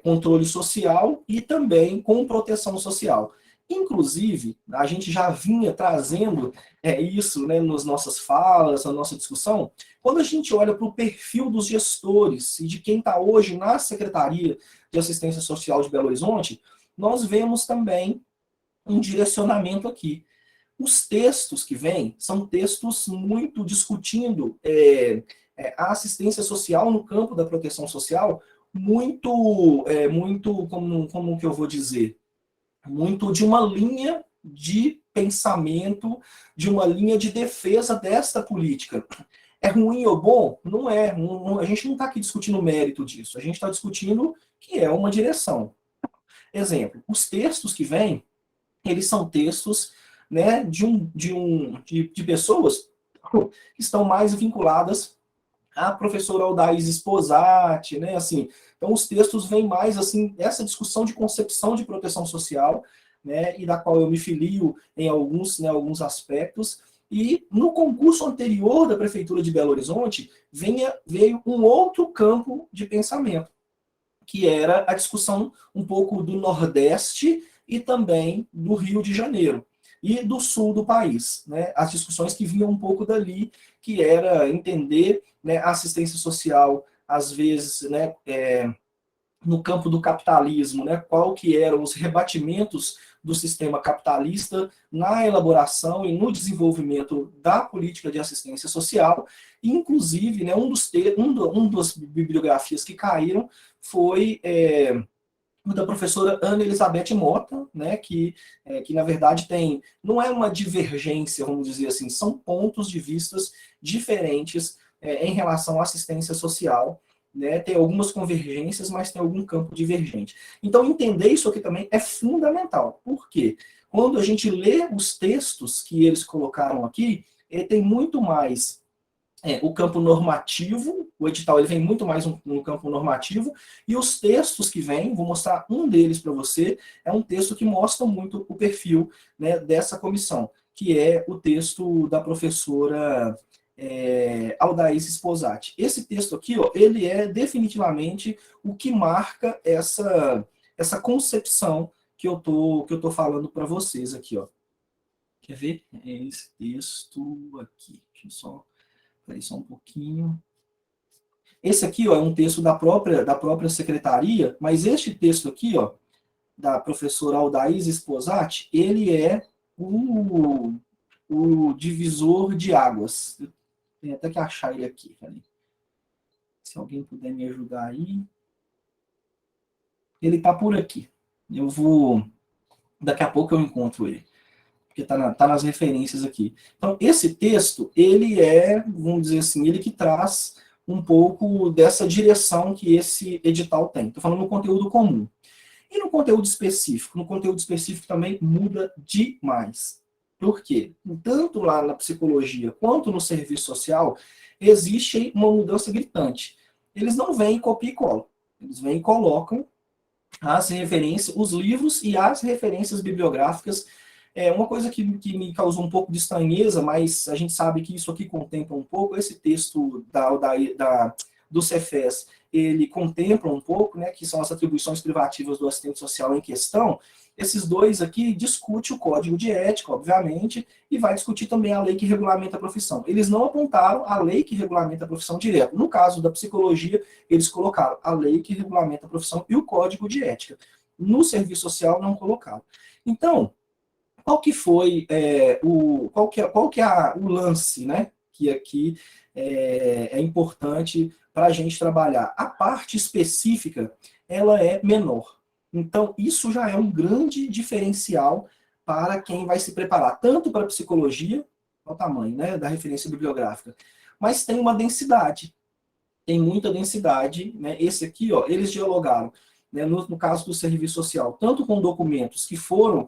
controle social e também com proteção social. Inclusive, a gente já vinha trazendo isso, né, nas nossas falas, na nossa discussão, quando a gente olha para o perfil dos gestores e de quem está hoje na Secretaria de Assistência Social de Belo Horizonte, nós vemos também um direcionamento aqui. Os textos que vêm são textos muito discutindo a assistência social no campo da proteção social, muito como que eu vou dizer, muito de uma linha de pensamento, de uma linha de defesa desta política. É ruim ou bom? Não é. A gente não está aqui discutindo o mérito disso. A gente está discutindo que é uma direção. Exemplo, os textos que vêm, eles são textos, né, de pessoas que estão mais vinculadas à professora Aldaís Sposati, né, assim. Então, os textos vêm mais, assim, essa discussão de concepção de proteção social, né, e da qual eu me filio em alguns aspectos. E no concurso anterior da Prefeitura de Belo Horizonte, veio um outro campo de pensamento, que era a discussão um pouco do Nordeste e também do Rio de Janeiro. e do sul do país, né? As discussões que vinham um pouco dali, que era entender, né, a assistência social, às vezes, né, no campo do capitalismo, né, qual que eram os rebatimentos do sistema capitalista na elaboração e no desenvolvimento da política de assistência social, e, inclusive, né, um das bibliografias que caíram foi da professora Ana Elizabeth Mota, né, que na verdade não é uma divergência, vamos dizer assim, são pontos de vistas diferentes em relação à assistência social, né, tem algumas convergências, mas tem algum campo divergente. Então, entender isso aqui também é fundamental. Por quê? Quando a gente lê os textos que eles colocaram aqui, tem muito mais o campo normativo, o edital ele vem muito mais no campo normativo, e os textos que vêm, vou mostrar um deles para você, é um texto que mostra muito o perfil, né, dessa comissão, que é o texto da professora Aldaís Sposati. Esse texto aqui, ó, ele é definitivamente o que marca essa concepção que eu tô falando para vocês aqui, ó. Quer ver? É esse texto aqui. Deixa eu só um pouquinho. Esse aqui, ó, é um texto da própria secretaria, mas este texto aqui, ó, da professora Aldaís Sposati, ele é o divisor de águas. Eu tenho até que achar ele aqui. Peraí. Se alguém puder me ajudar aí. Ele está por aqui. Daqui a pouco eu encontro ele. Porque tá nas referências aqui. Então, esse texto, ele vamos dizer assim, ele que traz um pouco dessa direção que esse edital tem. Estou falando no conteúdo comum. E no conteúdo específico? No conteúdo específico também muda demais. Por quê? Tanto lá na psicologia quanto no serviço social, existe uma mudança gritante. Eles não vêm copia e cola. Eles vêm e colocam as referências, os livros e as referências bibliográficas. Uma coisa que me causou um pouco de estranheza, mas a gente sabe que isso aqui contempla um pouco, esse texto do Cefes, ele contempla um pouco, né, que são as atribuições privativas do assistente social em questão. Esses dois aqui discutem o código de ética, obviamente, e vai discutir também a lei que regulamenta a profissão. Eles não apontaram a lei que regulamenta a profissão direto. No caso da psicologia, eles colocaram a lei que regulamenta a profissão e o código de ética. No serviço social, não colocaram. Então, qual que foi qual que é o lance, né? Que aqui é importante para a gente trabalhar. A parte específica, ela é menor. Então, isso já é um grande diferencial para quem vai se preparar, tanto para a psicologia, olha o tamanho, né, da referência bibliográfica, mas tem uma densidade, tem muita densidade, né? Esse aqui, ó, eles dialogaram, né, no caso do serviço social, tanto com documentos que foram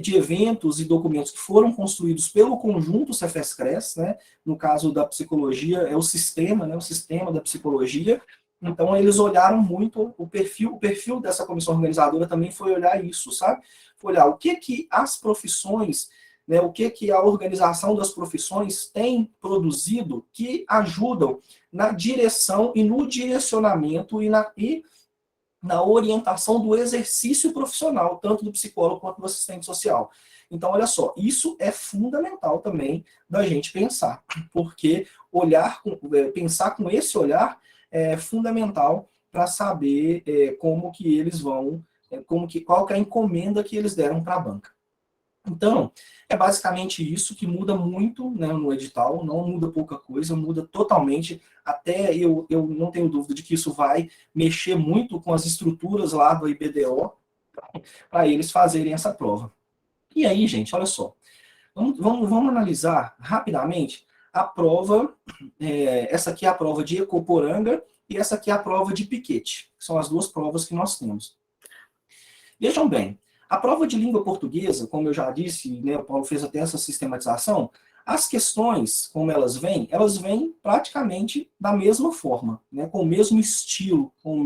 de eventos e documentos que foram construídos pelo conjunto Cefes-Cres, né? No caso da psicologia, é o sistema, né? O sistema da psicologia. Então, eles olharam muito o perfil dessa comissão organizadora também foi olhar isso, sabe? Foi olhar o que as profissões, né, o que a organização das profissões tem produzido que ajudam na direção e no direcionamento e na orientação do exercício profissional, tanto do psicólogo quanto do assistente social. Então, olha só, isso é fundamental também da gente pensar, porque pensar com esse olhar é fundamental para saber como que eles vão, qual que é a encomenda que eles deram para a banca. Então, é basicamente isso que muda muito, né, no edital, não muda pouca coisa, muda totalmente, até eu não tenho dúvida de que isso vai mexer muito com as estruturas lá do IBDO, para eles fazerem essa prova. E aí, gente, olha só, vamos analisar rapidamente a prova, essa aqui é a prova de Ecoporanga, e essa aqui é a prova de Piquete, que são as duas provas que nós temos. Vejam bem, a prova de língua portuguesa, como eu já disse, né, o Paulo fez até essa sistematização, as questões, como elas vêm praticamente da mesma forma, né, com o mesmo estilo, com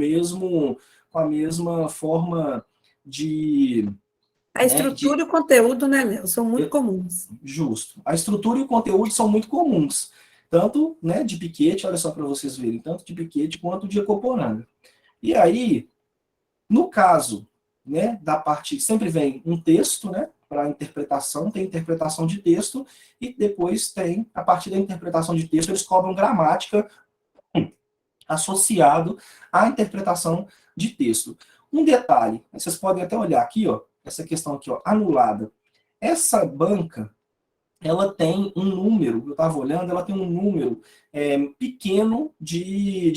a mesma forma de... A estrutura e o conteúdo, né, Léo, são muito comuns. Justo. A estrutura e o conteúdo são muito comuns, tanto, né, de Piquete, olha só para vocês verem, tanto de Piquete quanto de Ecoporanga. E aí, no caso, né, da parte, sempre vem um texto, né, para interpretação, tem interpretação de texto, e depois tem, a partir da interpretação de texto, eles cobram gramática associado à interpretação de texto. Um detalhe, vocês podem até olhar aqui, ó, essa questão aqui, ó, anulada. Essa banca, ela tem um número, eu estava olhando, ela tem um número pequeno de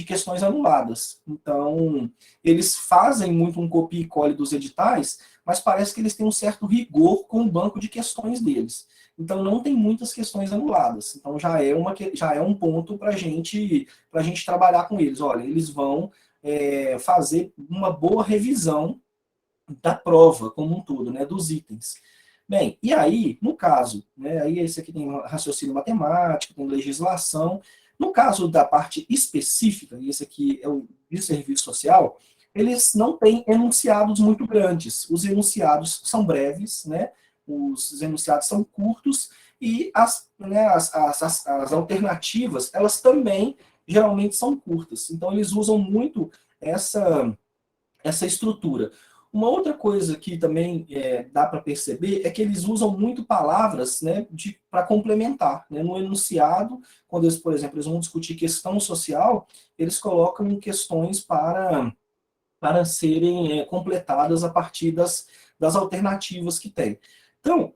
questões anuladas. Então, eles fazem muito um copia e cole dos editais, mas parece que eles têm um certo rigor com o banco de questões deles. Então, não tem muitas questões anuladas. Então, já é um ponto para a gente trabalhar com eles. Olha, eles vão fazer uma boa revisão da prova como um todo, né, dos itens. Bem, e aí, no caso, né, aí esse aqui tem raciocínio matemático, tem legislação. No caso da parte específica, e esse aqui é o de serviço social, eles não têm enunciados muito grandes. Os enunciados são breves, né, os enunciados são curtos, e as alternativas, elas também geralmente são curtas. Então, eles usam muito essa estrutura. Uma outra coisa que também dá para perceber é que eles usam muito palavras, né, para complementar. Né? No enunciado, quando eles, por exemplo, eles vão discutir questão social, eles colocam questões para serem completadas a partir das alternativas que tem. Então,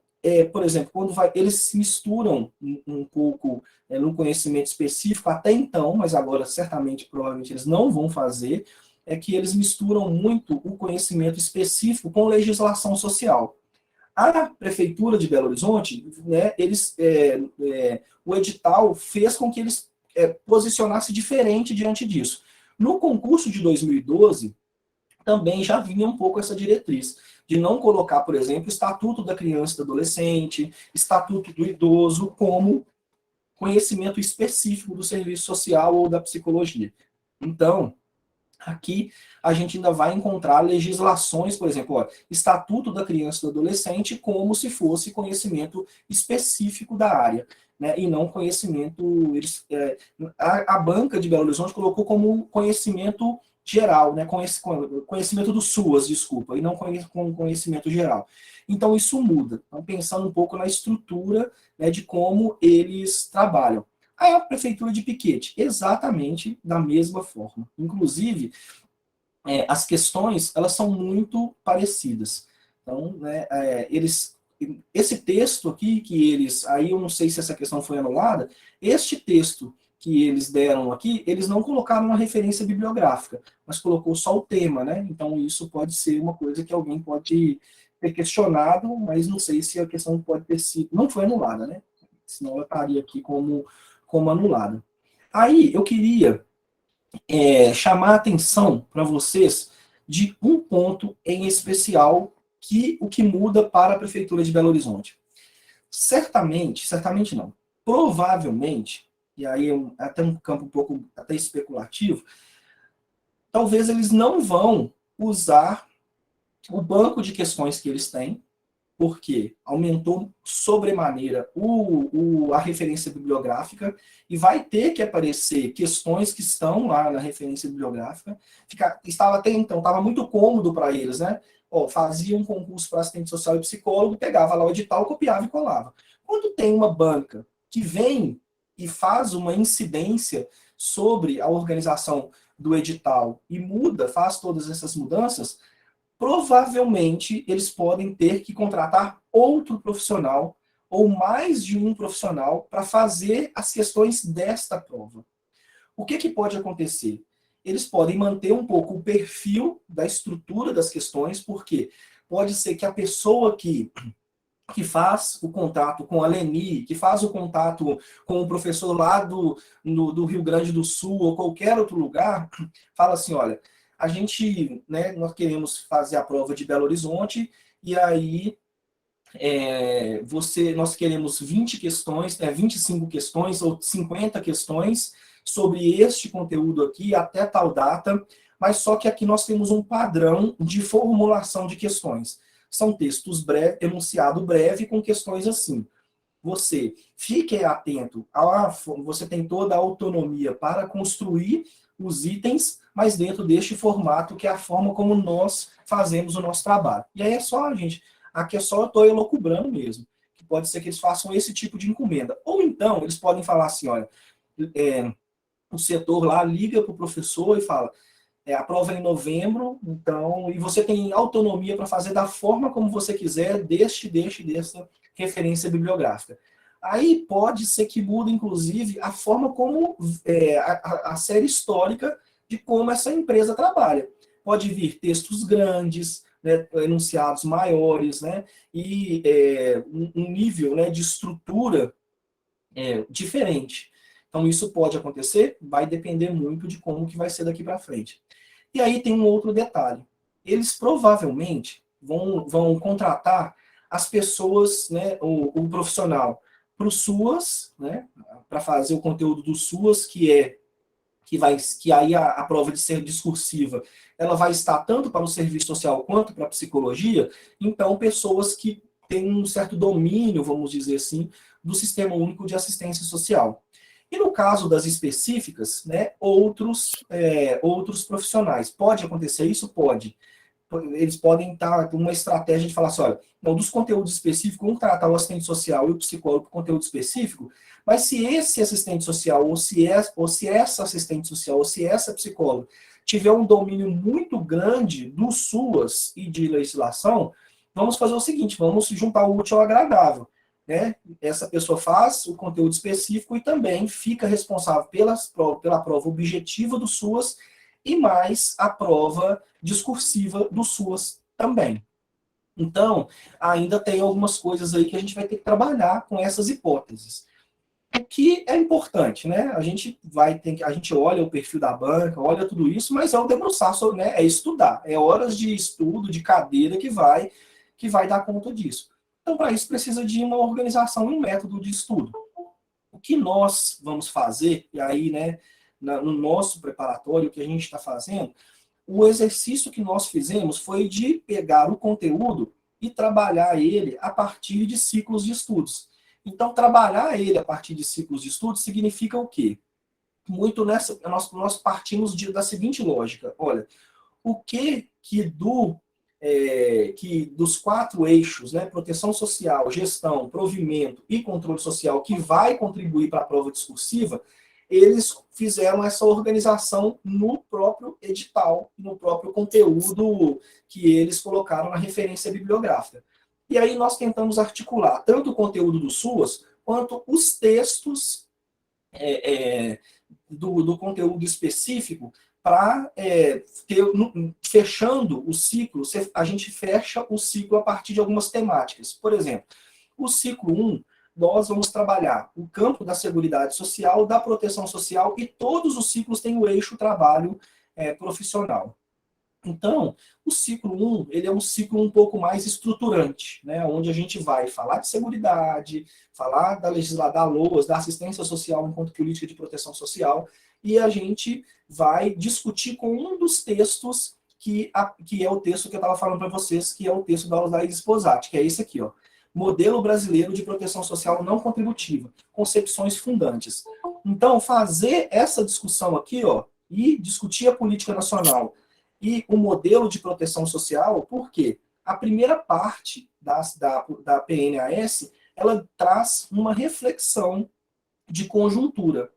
por exemplo, eles se misturam um pouco no conhecimento específico, até então, mas agora certamente, provavelmente, eles não vão fazer, é que eles misturam muito o conhecimento específico com legislação social. A Prefeitura de Belo Horizonte, né, o edital fez com que eles posicionassem diferente diante disso. No concurso de 2012, também já vinha um pouco essa diretriz, de não colocar, por exemplo, Estatuto da Criança e do Adolescente, Estatuto do Idoso, como conhecimento específico do serviço social ou da psicologia. Então, aqui a gente ainda vai encontrar legislações, por exemplo, ó, Estatuto da Criança e do Adolescente, como se fosse conhecimento específico da área, né, e não conhecimento... a banca de Belo Horizonte colocou como conhecimento geral, né, conhecimento do SUAS, desculpa, e não com conhecimento geral. Então isso muda. Então, pensando um pouco na estrutura, né, de como eles trabalham. A Prefeitura de Piquete, exatamente da mesma forma. Inclusive, as questões, elas são muito parecidas. Então, né, esse texto aqui, que eles, aí eu não sei se essa questão foi anulada, este texto que eles deram aqui, eles não colocaram uma referência bibliográfica, mas colocou só o tema, né? Então, isso pode ser uma coisa que alguém pode ter questionado, mas não sei se a questão pode ter sido... Não foi anulada, né? Senão ela estaria aqui como anulada. Aí, eu queria chamar a atenção para vocês de um ponto em especial, o que muda para a Prefeitura de Belo Horizonte. Certamente não, provavelmente, e aí é até um campo um pouco até especulativo, talvez eles não vão usar o banco de questões que eles têm, porque aumentou sobremaneira a referência bibliográfica, e vai ter que aparecer questões que estão lá na referência bibliográfica. Estava até então, estava muito cômodo para eles, né? Fazia um concurso para assistente social e psicólogo, pegava lá o edital, copiava e colava. Quando tem uma banca que vem e faz uma incidência sobre a organização do edital e faz todas essas mudanças, provavelmente eles podem ter que contratar outro profissional ou mais de um profissional para fazer as questões desta prova. O que pode acontecer? Eles podem manter um pouco o perfil da estrutura das questões, porque pode ser que a pessoa que faz o contato com a Leni, que faz o contato com o professor lá do Rio Grande do Sul ou qualquer outro lugar, fala assim, olha, a gente, né, nós queremos fazer a prova de Belo Horizonte, e aí nós queremos 20 questões, 25 questões ou 50 questões sobre este conteúdo aqui até tal data, mas só que aqui nós temos um padrão de formulação de questões. São textos breves, enunciado breve com questões assim. Você fique atento, você tem toda a autonomia para construir os itens, mas dentro deste formato, que é a forma como nós fazemos o nosso trabalho. E aí é só, gente, Aqui é só eu estou elucubrando mesmo, que pode ser que eles façam esse tipo de encomenda. Ou então, eles podem falar assim, olha, o setor lá liga para o professor e fala, a prova é em novembro, então, e você tem autonomia para fazer da forma como você quiser, dessa referência bibliográfica. Aí pode ser que mude, inclusive, a forma como a série histórica de como essa empresa trabalha. Pode vir textos grandes, né, enunciados maiores, né, e um nível, né, de estrutura diferente. Então, isso pode acontecer, vai depender muito de como que vai ser daqui para frente. E aí tem um outro detalhe. Eles provavelmente vão contratar as pessoas, né, o profissional, para o SUAS, né, para fazer o conteúdo do SUAS, que aí a prova de ser discursiva, ela vai estar tanto para o serviço social quanto para a psicologia. Então, pessoas que têm um certo domínio, vamos dizer assim, do Sistema Único de Assistência Social. E no caso das específicas, né, outros profissionais. Pode acontecer isso? Pode. Eles podem estar com uma estratégia de falar assim, olha, não, dos conteúdos específicos, vamos tratar o assistente social e o psicólogo com conteúdo específico, mas se esse assistente social, ou se essa assistente social, ou se essa psicóloga tiver um domínio muito grande do SUAS e de legislação, vamos fazer o seguinte, vamos juntar o útil ao agradável. Né? Essa pessoa faz o conteúdo específico e também fica responsável pela prova objetiva do SUAS e mais a prova discursiva do SUAS também. Então, ainda tem algumas coisas aí que a gente vai ter que trabalhar com essas hipóteses. O que é importante, né? A gente olha o perfil da banca, olha tudo isso, mas é o debruçar, né? É estudar, é horas de estudo, de cadeira que vai dar conta disso. Então, para isso, precisa de uma organização e um método de estudo. O que nós vamos fazer, e aí, né, no nosso preparatório, o que a gente está fazendo, o exercício que nós fizemos foi de pegar o conteúdo e trabalhar ele a partir de ciclos de estudos. Então, trabalhar ele a partir de ciclos de estudos significa o quê? Muito nessa, nós partimos da seguinte lógica, olha, o que dos 4 eixos, né, proteção social, gestão, provimento e controle social, que vai contribuir para a prova discursiva, eles fizeram essa organização no próprio edital, no próprio conteúdo que eles colocaram na referência bibliográfica. E aí nós tentamos articular tanto o conteúdo do SUAS, quanto os textos do conteúdo específico para fechando o ciclo, a gente fecha o ciclo a partir de algumas temáticas. Por exemplo, o ciclo 1, nós vamos trabalhar o campo da seguridade social, da proteção social, e todos os ciclos têm o eixo trabalho profissional. Então, o ciclo 1, ele é um ciclo um pouco mais estruturante, né, onde a gente vai falar de seguridade, falar da LOAS, da assistência social enquanto política de proteção social, e a gente vai discutir com um dos textos que é o texto que eu estava falando para vocês, que é o texto da Aldair Sposati, que é esse aqui, ó. Modelo Brasileiro de Proteção Social Não Contributiva, Concepções Fundantes. Então, fazer essa discussão aqui, ó, e discutir a política nacional e o modelo de proteção social, porque a primeira parte da PNAS, ela traz uma reflexão de conjuntura.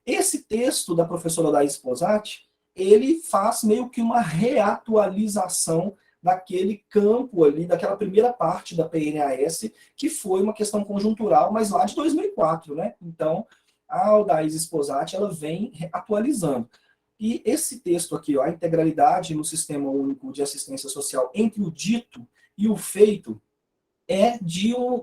Esse texto da professora Aldair Sposati, ele faz meio que uma reatualização daquele campo ali, daquela primeira parte da PNAS, que foi uma questão conjuntural, mas lá de 2004, né? Então, a Aldair Sposati, ela vem atualizando. E esse texto aqui, ó, a integralidade no Sistema Único de Assistência Social entre o dito e o feito, é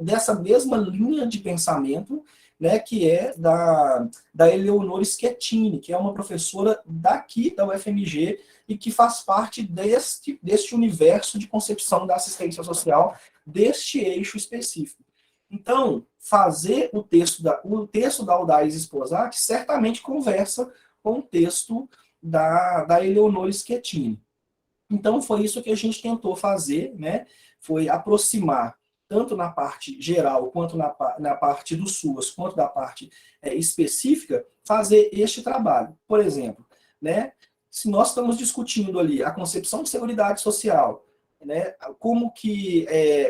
dessa mesma linha de pensamento, né, que é da Eleonora Schettini, que é uma professora daqui da UFMG e que faz parte deste universo de concepção da assistência social, deste eixo específico. Então, fazer o texto da Aldair Sposati certamente conversa com o texto da Eleonora Schettini. Então, foi isso que a gente tentou fazer, né? Foi aproximar, tanto na parte geral, quanto na parte do SUAS, quanto da parte específica, fazer este trabalho. Por exemplo, né? Se nós estamos discutindo ali a concepção de seguridade social, né, como que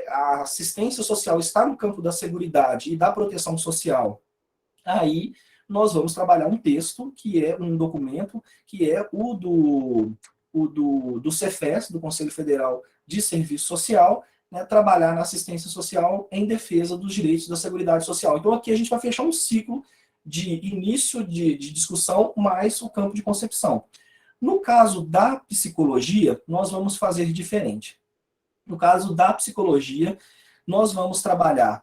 a assistência social está no campo da seguridade e da proteção social, aí nós vamos trabalhar um texto, que é um documento, que é o do Cefes, do Conselho Federal de Serviço Social, né, trabalhar na assistência social em defesa dos direitos da Seguridade Social. Então aqui a gente vai fechar um ciclo de início de discussão, mais o campo de concepção. No caso da psicologia, nós vamos fazer diferente. No caso da psicologia, nós vamos trabalhar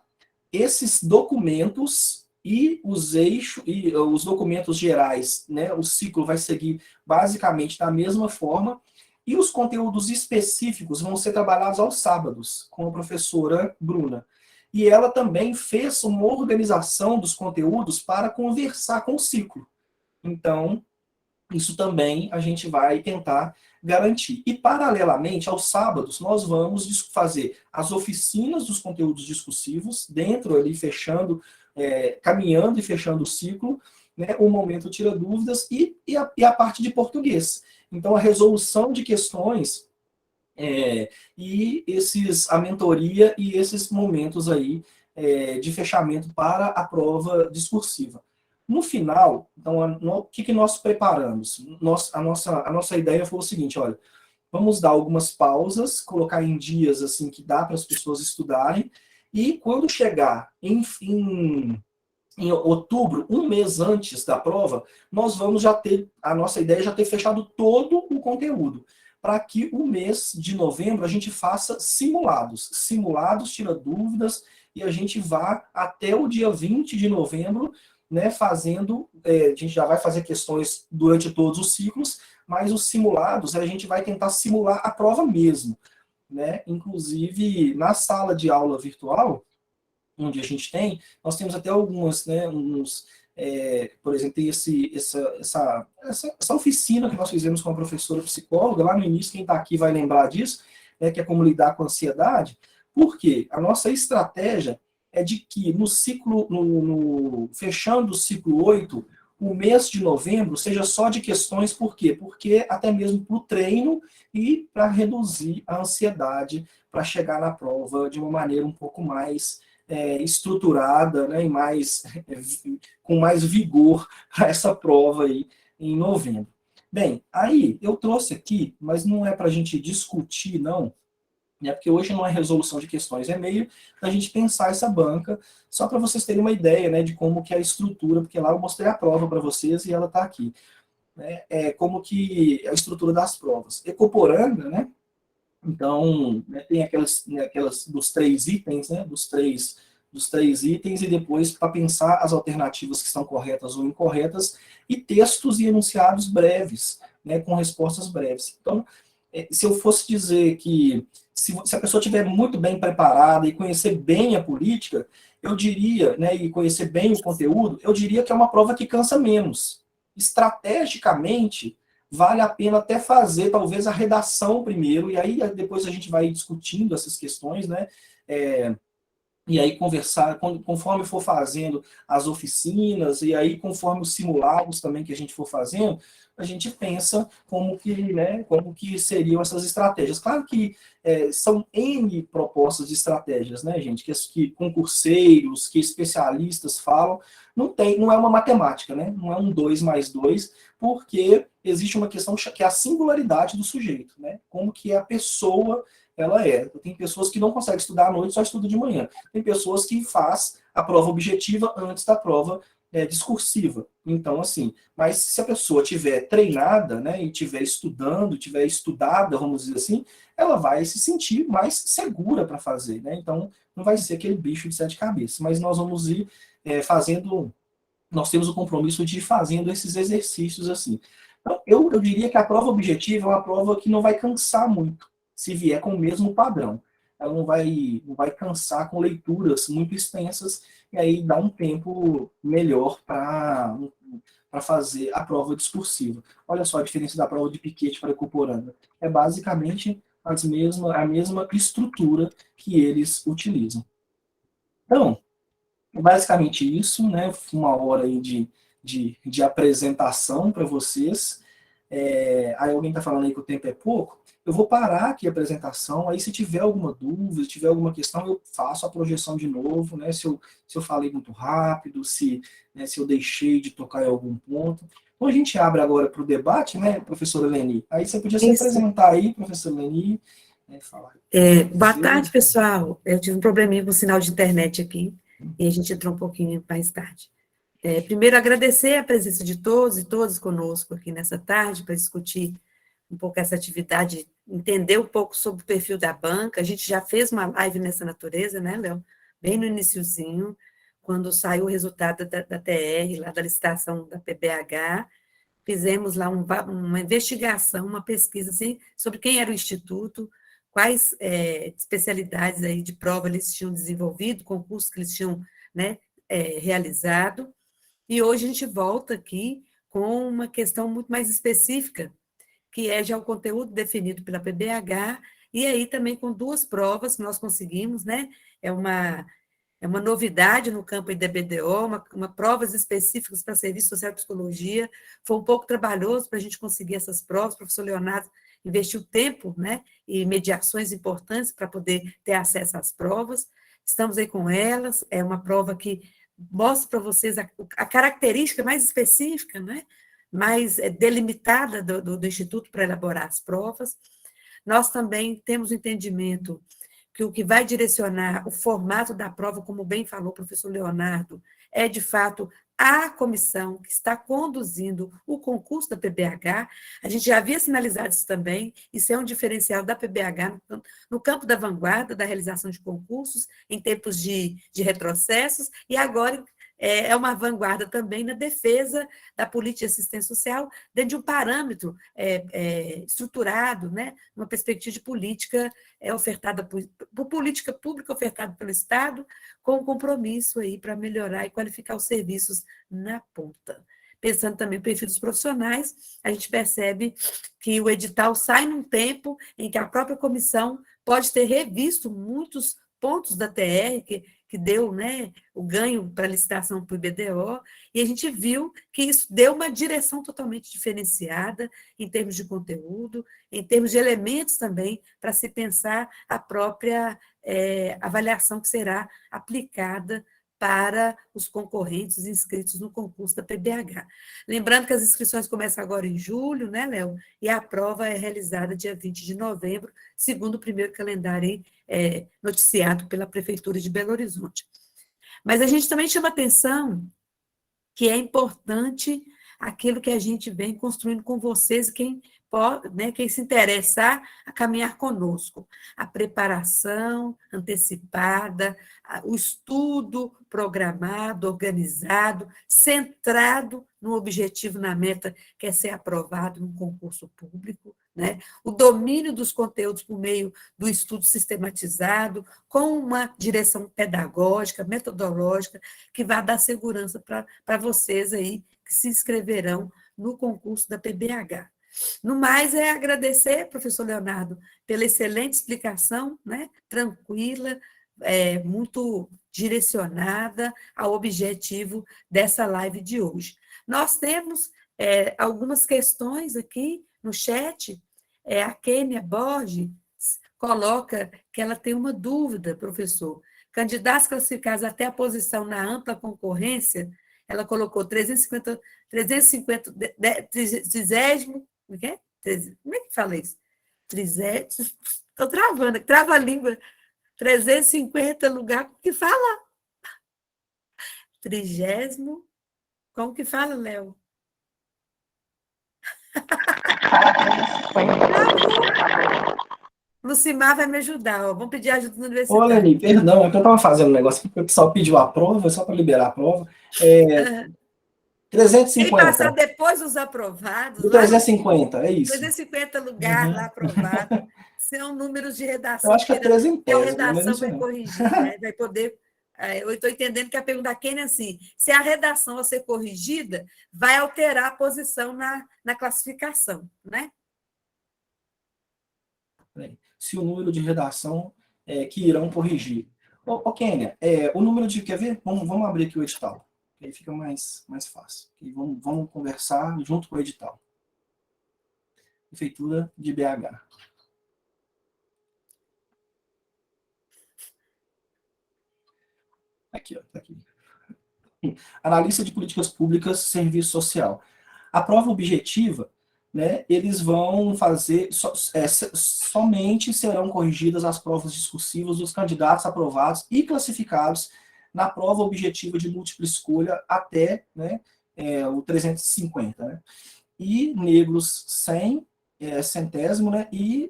esses documentos e os eixos e os documentos gerais, né? O ciclo vai seguir basicamente da mesma forma, e os conteúdos específicos vão ser trabalhados aos sábados com a professora Bruna. E ela também fez uma organização dos conteúdos para conversar com o ciclo. Então, isso também a gente vai tentar garantir. E, paralelamente, aos sábados, nós vamos fazer as oficinas dos conteúdos discursivos, dentro ali, fechando, caminhando e fechando o ciclo, né, o momento tira dúvidas, e a parte de português. Então, a resolução de questões, a mentoria e esses momentos aí de fechamento para a prova discursiva. No final, então, o que nós preparamos? A nossa ideia foi o seguinte, olha, vamos dar algumas pausas, colocar em dias assim que dá para as pessoas estudarem, e quando chegar em outubro, um mês antes da prova, nós vamos já ter, a nossa ideia é já ter fechado todo o conteúdo, para que o mês de novembro a gente faça simulados. Simulados, tira dúvidas, e a gente vá até o dia 20 de novembro, né, fazendo, a gente já vai fazer questões durante todos os ciclos, mas os simulados a gente vai tentar simular a prova mesmo, né? Inclusive, na sala de aula virtual, onde a gente tem, nós temos até algumas, né, por exemplo, tem essa oficina que nós fizemos com a professora psicóloga, lá no início, quem está aqui vai lembrar disso, né, que é como lidar com a ansiedade, porque a nossa estratégia é de que no ciclo, fechando o ciclo 8, o mês de novembro seja só de questões, por quê? Porque até mesmo para o treino e para reduzir a ansiedade, para chegar na prova de uma maneira um pouco mais estruturada, né, e com mais vigor para essa prova aí em novembro. Bem, aí eu trouxe aqui, mas não é para a gente discutir, não, né, porque hoje não é resolução de questões, é meio da gente pensar essa banca, só para vocês terem uma ideia, né, de como que é a estrutura, porque lá eu mostrei a prova para vocês e ela está aqui. Né, como que é a estrutura das provas. Ecoporanga, né, então, né, tem aquelas dos 3 itens, né, dos três itens, e depois para pensar as alternativas que estão corretas ou incorretas, e textos e enunciados breves, né, com respostas breves. Então, se eu fosse dizer que se a pessoa estiver muito bem preparada e conhecer bem a política, eu diria, né, e conhecer bem o conteúdo, eu diria que é uma prova que cansa menos. Estrategicamente, vale a pena até fazer, talvez, a redação primeiro, e aí depois a gente vai discutindo essas questões, né? E aí conversar, conforme for fazendo as oficinas, e aí conforme os simulados também que a gente for fazendo, a gente pensa como que, né, como que seriam essas estratégias. Claro que são N propostas de estratégias, né, gente, que concurseiros, que especialistas falam, não é uma matemática, né, não é um 2 mais 2, porque existe uma questão que é a singularidade do sujeito, né, como que a pessoa ela é. Tem pessoas que não conseguem estudar à noite, só estudam de manhã. Tem pessoas que faz a prova objetiva antes da prova discursiva. Então, assim, mas se a pessoa tiver treinada, né, e tiver estudando, tiver estudada, vamos dizer assim, ela vai se sentir mais segura para fazer, né? Então, não vai ser aquele bicho de 7 cabeças. Mas nós vamos ir fazendo, nós temos o compromisso de ir fazendo esses exercícios assim. Então, eu diria que a prova objetiva é uma prova que não vai cansar muito, se vier com o mesmo padrão. Ela não vai cansar com leituras muito extensas, e aí dá um tempo melhor para fazer a prova discursiva. Olha só a diferença da prova de Piketty para Ecoporanga. É basicamente a mesma estrutura que eles utilizam. Então, é basicamente isso, né? Uma hora aí de apresentação para vocês. Aí alguém está falando aí que o tempo é pouco, eu vou parar aqui a apresentação, aí se tiver alguma dúvida, se tiver alguma questão, eu faço a projeção de novo, né, se eu falei muito rápido, né, se eu deixei de tocar em algum ponto. Então a gente abre agora para o debate, né, professora Leni? Aí você podia se Isso. apresentar aí, professora Leni, né, falar. Boa tarde, pessoal. Eu tive um probleminha com o sinal de internet aqui, e a gente entrou um pouquinho mais tarde. Primeiro, agradecer a presença de todos e todas conosco aqui nessa tarde, para discutir um pouco essa atividade, entender um pouco sobre o perfil da banca. A gente já fez uma live nessa natureza, né, Léo? Bem no iniciozinho, quando saiu o resultado da TR, lá da licitação da PBH, fizemos lá uma investigação, uma pesquisa assim, sobre quem era o instituto, quais especialidades aí de prova eles tinham desenvolvido, concursos que eles tinham, né, realizado. E hoje a gente volta aqui com uma questão muito mais específica, que é já o conteúdo definido pela PBH, e aí também com duas provas que nós conseguimos, né? É uma novidade no campo IDBDO, provas específicas para serviço social e psicologia. Foi um pouco trabalhoso para a gente conseguir essas provas. O professor Leonardo investiu tempo, né, e mediações importantes para poder ter acesso às provas. Estamos aí com elas. É uma prova que mostra para vocês a característica mais específica, né, mais delimitada do Instituto para elaborar as provas. Nós também temos o entendimento que o que vai direcionar o formato da prova, como bem falou o professor Leonardo, é, de fato, a comissão que está conduzindo o concurso da PBH. A gente já havia sinalizado isso também, isso é um diferencial da PBH no campo da vanguarda, da realização de concursos, em tempos de retrocessos, e agora é uma vanguarda também na defesa da política de assistência social, dentro de um parâmetro estruturado, né, uma perspectiva de política ofertada por política pública ofertada pelo Estado, com um compromisso aí para melhorar e qualificar os serviços na ponta. Pensando também no perfil dos profissionais, a gente percebe que o edital sai num tempo em que a própria comissão pode ter revisto muitos pontos da TR, que deu, né, o ganho para a licitação para o IBDO, e a gente viu que isso deu uma direção totalmente diferenciada em termos de conteúdo, em termos de elementos também, para se pensar a própria avaliação que será aplicada para os concorrentes inscritos no concurso da PBH. Lembrando que as inscrições começam agora em julho, né, Léo? E a prova é realizada dia 20 de novembro, segundo o primeiro calendário noticiado pela Prefeitura de Belo Horizonte. Mas a gente também chama atenção que é importante aquilo que a gente vem construindo com vocês, quem pode, né, quem se interessar a caminhar conosco. A preparação antecipada, o estudo programado, organizado, centrado no objetivo, na meta, que é ser aprovado num concurso público, né? O domínio dos conteúdos por meio do estudo sistematizado, com uma direção pedagógica, metodológica, que vai dar segurança para vocês aí que se inscreverão no concurso da PBH. No mais, é agradecer, professor Leonardo, pela excelente explicação, né? Tranquila, muito direcionada ao objetivo dessa live de hoje. Nós temos algumas questões aqui no chat. A Kênia Borges coloca que ela tem uma dúvida, professor. Candidatos classificados até a posição na ampla concorrência, ela colocou 350, 30º, como é que fala isso? Estou travando, trava a língua. 350 lugar, como que fala? 30º, como que fala, Léo? Lucimar vai me ajudar, ó. Vamos pedir ajuda no Ô, universitário. Leni, perdão, é que eu estava fazendo um negócio que o pessoal pediu a prova, só para liberar a prova. Quem passar 350. depois dos aprovados, Do lá no 350, é isso. 350 lugar lá Uhum. aprovado, são números de Eu redação, acho que é porque a trezentésimo, mas não redação sei vai não. corrigir, né? Vai poder. Eu estou entendendo que a pergunta da Kênia é assim: se a redação a ser corrigida, vai alterar a posição na classificação, né? Se o número de redação que irão corrigir. Kênia, o número de. Quer ver? Vamos abrir aqui o edital. Aí fica mais fácil. E vamos conversar junto com o edital. Prefeitura de BH. Aqui, ó, tá aqui. Analista de políticas públicas, serviço social. A prova objetiva, né, eles vão fazer, somente serão corrigidas as provas discursivas dos candidatos aprovados e classificados na prova objetiva de múltipla escolha até, né, o 350, né? E negros 100, centésimo, né, e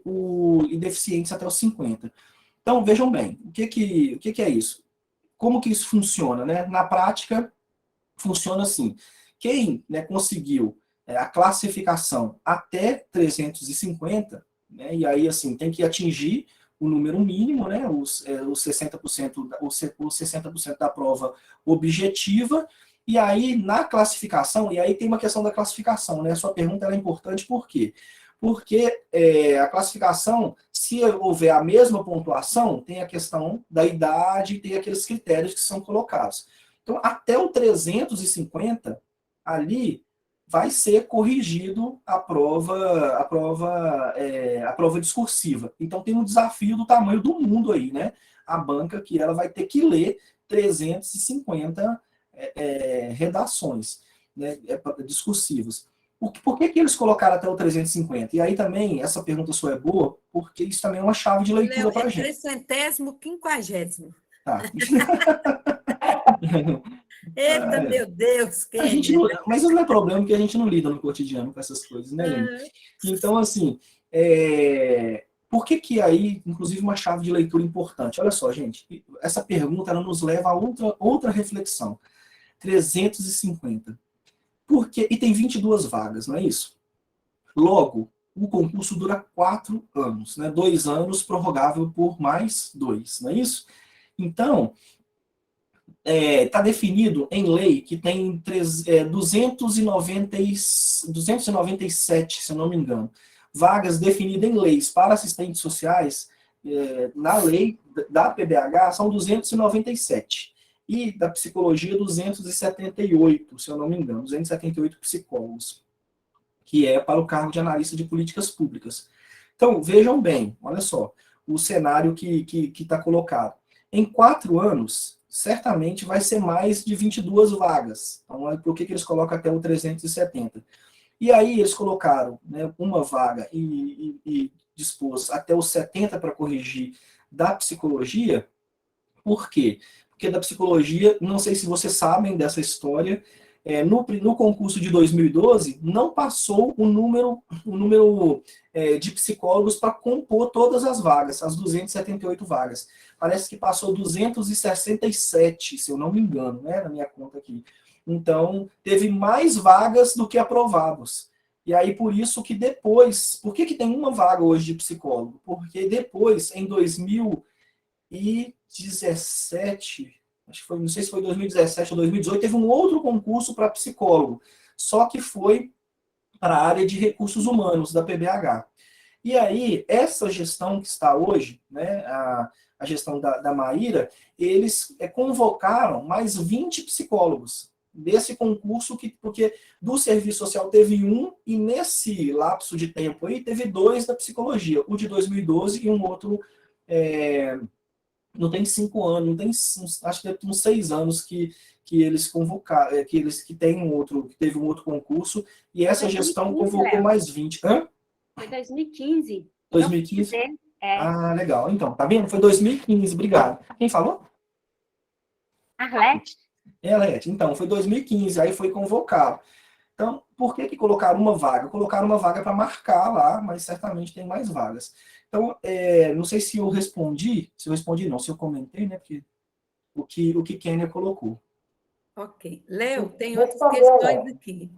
deficientes até os 50. Então, vejam bem, o que é isso? Como que isso funciona, né? Na prática, funciona assim. Quem, né, conseguiu a classificação até 350, né, e aí assim, tem que atingir o número mínimo, né, os 60%, os 60% da prova objetiva, e aí na classificação, e aí tem uma questão da classificação, né, a sua pergunta é importante por quê? Porque a classificação, se houver a mesma pontuação, tem a questão da idade, tem aqueles critérios que são colocados. Então, até o 350, ali vai ser corrigido a prova discursiva. Então, tem um desafio do tamanho do mundo aí, né? A banca que ela vai ter que ler 350 redações, né, discursivas. Por que eles colocaram até o 350? E aí também, essa pergunta sua é boa, porque isso também é uma chave de leitura para a gente. 350. Tá. Eita, meu Deus, A gente Kênia. não, mas isso não é problema, porque a gente não lida no cotidiano com essas coisas, né, gente? Então, assim, por que aí, inclusive, uma chave de leitura importante? Olha só, gente, essa pergunta ela nos leva a outra reflexão. 350. Por quê? E tem 22 vagas, não é isso? Logo, o concurso dura 4 anos, né? 2 anos prorrogável por mais 2, não é isso? Então, está definido em lei que tem 297, se eu não me engano, vagas definidas em leis para assistentes sociais, na lei da PBH são 297. E da psicologia, 278, se eu não me engano, 278 psicólogos, que é para o cargo de analista de políticas públicas. Então, vejam bem, olha só, o cenário que está colocado. Em 4 anos, certamente vai ser mais de 22 vagas. Então, por que eles colocam até o 370? E aí eles colocaram, né, uma vaga e dispôs até os 70 para corrigir da psicologia. Por quê? Porque da psicologia, não sei se vocês sabem dessa história, no concurso de 2012, não passou o número de psicólogos para compor todas as vagas, as 278 vagas. Parece que passou 267, se eu não me engano, né, na minha conta aqui. Então, teve mais vagas do que aprovados. E aí, por isso que depois... Por que tem uma vaga hoje de psicólogo? Porque depois, em 2017, acho que foi, não sei se foi 2017 ou 2018, teve um outro concurso para psicólogo, só que foi para a área de recursos humanos da PBH. E aí, essa gestão que está hoje, né, a gestão da Maíra, eles convocaram mais 20 psicólogos desse concurso, porque do serviço social teve um, e nesse lapso de tempo aí, teve 2 da psicologia, o de 2012 e um outro... não tem 5 anos, não tem, acho que tem uns 6 anos que eles convocaram, que teve um outro concurso, e essa 2015, gestão convocou mais 20. Hã? Foi 2015. 2015? Ah, legal. Então, tá vendo? Foi 2015, obrigado. Quem falou? Arlete. Arlete. Então, foi 2015, aí foi convocado. Então, por que colocaram uma vaga? Colocaram uma vaga para marcar lá, mas certamente tem mais vagas. Então, não sei se eu respondi, se eu comentei, né, porque o que Kênia colocou. Ok. Léo, tem outras questões aqui.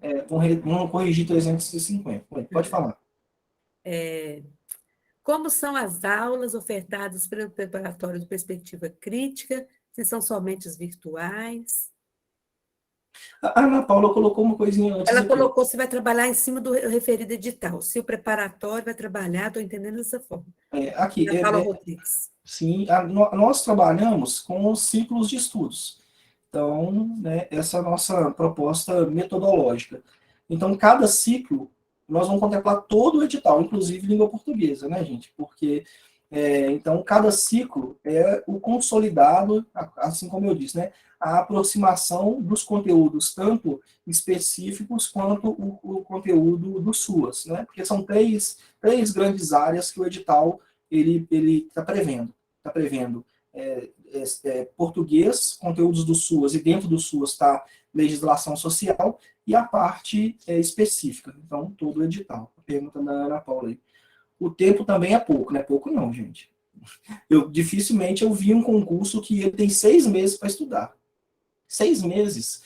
Vamos corrigir 350. Pode falar. Como são as aulas ofertadas pelo preparatório de perspectiva crítica? Se são somente as virtuais? A Ana Paula colocou uma coisinha antes. Ela colocou se vai trabalhar em cima do referido edital. Se o preparatório vai trabalhar, estou entendendo dessa forma. Aqui. Ana Paula Rodrigues. Sim, nós trabalhamos com os ciclos de estudos. Então, né, essa é a nossa proposta metodológica. Então, cada ciclo nós vamos contemplar todo o edital, inclusive língua portuguesa, né, gente? Porque, então, cada ciclo é o consolidado, assim como eu disse, né? A aproximação dos conteúdos, tanto específicos quanto o conteúdo do SUAS, né? Porque são três grandes áreas que o edital ele está prevendo. Está prevendo português, conteúdos do SUAS, e dentro do SUAS está legislação social, e a parte específica. Então, todo o edital. A pergunta da Ana Paula aí. O tempo também é pouco, não é pouco não, gente. Dificilmente eu vi um concurso que ele tem 6 meses para estudar. 6 meses.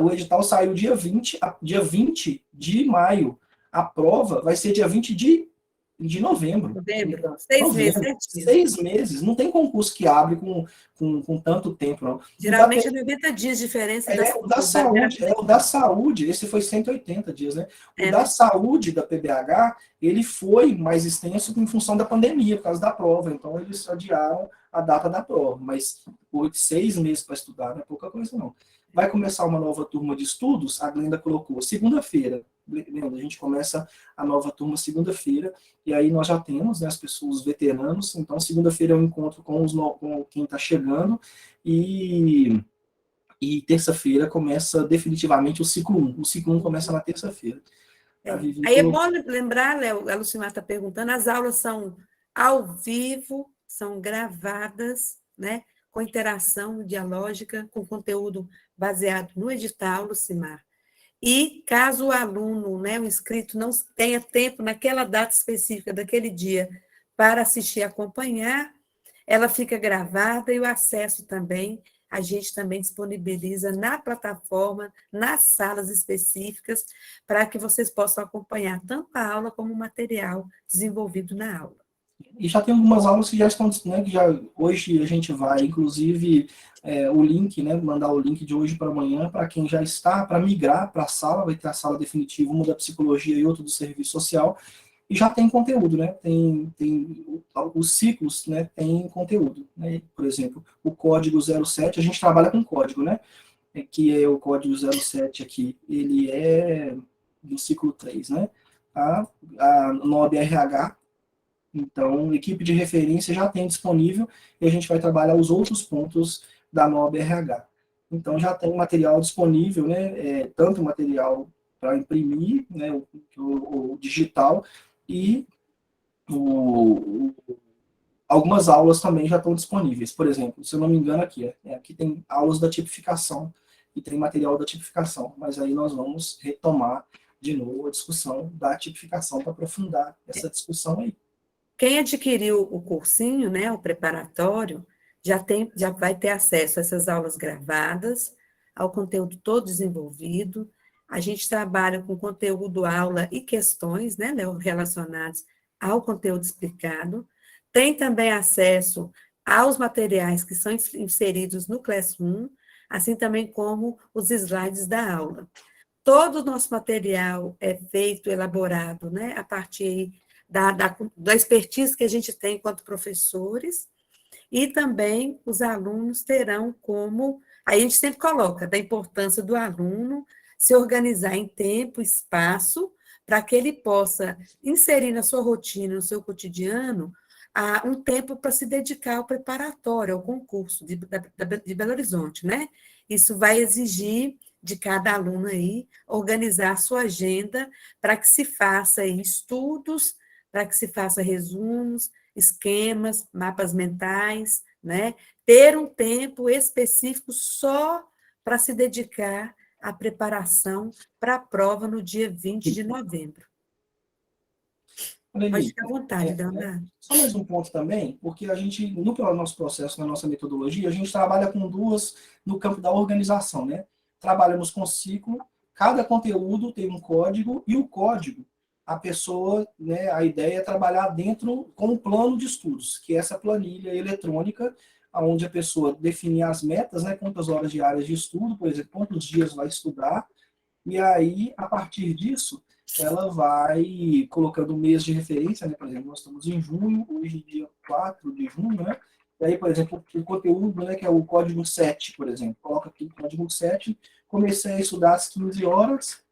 O edital saiu dia 20 de maio. A prova vai ser dia 20 de novembro. Novembro, 6 meses, Novembro. certinho. 6 meses. Não tem concurso que abre com tanto tempo, não. Geralmente é 90 dias de diferença. O da saúde, esse foi 180 dias, né? O da saúde da PBH, ele foi mais extenso em função da pandemia, por causa da prova. Então, eles adiaram a data da prova. Mas 6 meses para estudar não é pouca coisa, não. Vai começar uma nova turma de estudos, a Glenda colocou segunda-feira. A gente começa a nova turma segunda-feira, e aí nós já temos, né, as pessoas, os veteranos. Então, segunda-feira é um encontro com quem está chegando, e terça-feira começa definitivamente o ciclo 1. O ciclo 1 começa na terça-feira. Aí é bom lembrar, Léo, a Lucimar está perguntando, as aulas são ao vivo, são gravadas, né, com interação dialógica, com conteúdo baseado no edital, Lucimar. E caso o aluno, né, o inscrito, não tenha tempo naquela data específica daquele dia para assistir e acompanhar, ela fica gravada, e o acesso também, a gente também disponibiliza na plataforma, nas salas específicas, para que vocês possam acompanhar tanto a aula como o material desenvolvido na aula. E já tem algumas aulas que já estão, né, que já hoje a gente vai, inclusive, o link, né, mandar o link de hoje para amanhã, para quem já está, para migrar para a sala, vai ter a sala definitiva, uma da psicologia e outra do serviço social, e já tem conteúdo, né, tem os ciclos, né, tem conteúdo, né, por exemplo, o código 07, a gente trabalha com código, né, que é o código 07 aqui, ele é do ciclo 3, né, a NOB RH. Então, equipe de referência já tem disponível, e a gente vai trabalhar os outros pontos da NOB RH. Então, já tem material disponível, né, tanto material para imprimir, né, o digital, e algumas aulas também já estão disponíveis. Por exemplo, se eu não me engano, aqui tem aulas da tipificação, e tem material da tipificação, mas aí nós vamos retomar de novo a discussão da tipificação para aprofundar essa discussão aí. Quem adquiriu o cursinho, né, o preparatório, já vai ter acesso a essas aulas gravadas, ao conteúdo todo desenvolvido. A gente trabalha com conteúdo, aula e questões, né, relacionados ao conteúdo explicado. Tem também acesso aos materiais que são inseridos no Classroom, assim também como os slides da aula. Todo o nosso material é feito, elaborado, né, a partir da expertise que a gente tem enquanto professores, e também os alunos terão como, aí a gente sempre coloca, da importância do aluno se organizar em tempo, espaço, para que ele possa inserir na sua rotina, no seu cotidiano, um tempo para se dedicar ao preparatório, ao concurso de Belo Horizonte, né? Isso vai exigir de cada aluno aí organizar a sua agenda para que se faça aí estudos, para que se faça resumos, esquemas, mapas mentais, né? Ter um tempo específico só para se dedicar à preparação para a prova no dia 20 de novembro. Pode ficar à vontade, Leonardo. Só mais um ponto também, porque a gente, no nosso processo, na nossa metodologia, a gente trabalha com duas no campo da organização, né? Trabalhamos com ciclo, cada conteúdo tem um código, e o código, a pessoa, né, a ideia é trabalhar dentro com um plano de estudos, que é essa planilha eletrônica, onde a pessoa define as metas, né, quantas horas diárias de estudo, por exemplo, quantos dias vai estudar, e aí, a partir disso, ela vai colocando o mês de referência, né, por exemplo, nós estamos em junho, hoje dia 4 de junho, né, e aí, por exemplo, o conteúdo, né, que é o código 7, por exemplo, coloca aqui o código 7, comecei a estudar às 15 horas,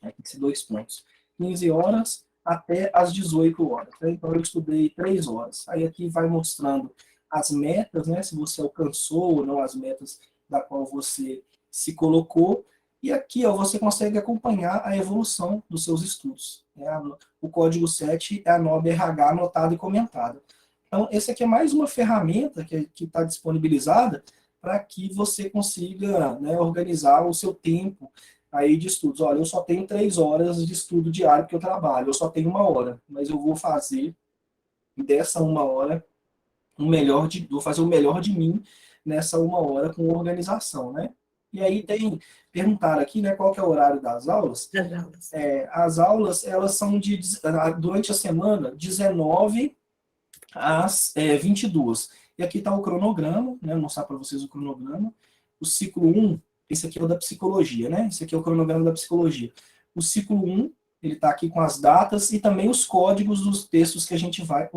Tem que ser 2 pontos. 15 horas até as 18 horas. Né? Então, eu estudei 3 horas. Aí aqui vai mostrando as metas, né? Se você alcançou ou não as metas da qual você se colocou. E aqui ó, você consegue acompanhar a evolução dos seus estudos. Né? O código 7 é a NOB RH anotada e comentada. Então, esse aqui é mais uma ferramenta que está disponibilizada para que você consiga, né, organizar o seu tempo aí de estudos. Olha, eu só tenho 3 horas de estudo diário que eu trabalho, eu só tenho 1 hora, mas eu vou fazer dessa 1 hora vou fazer o melhor de mim nessa 1 hora com organização, né? E aí perguntaram aqui, né, qual que é o horário das aulas. Das aulas. As aulas, elas são durante a semana, 19 às 22. E aqui está o cronograma, né, vou mostrar para vocês o cronograma. O ciclo 1, esse aqui é o da psicologia, né? Esse aqui é o cronograma da psicologia. O ciclo 1, ele está aqui com as datas e também os códigos dos textos que a gente vai...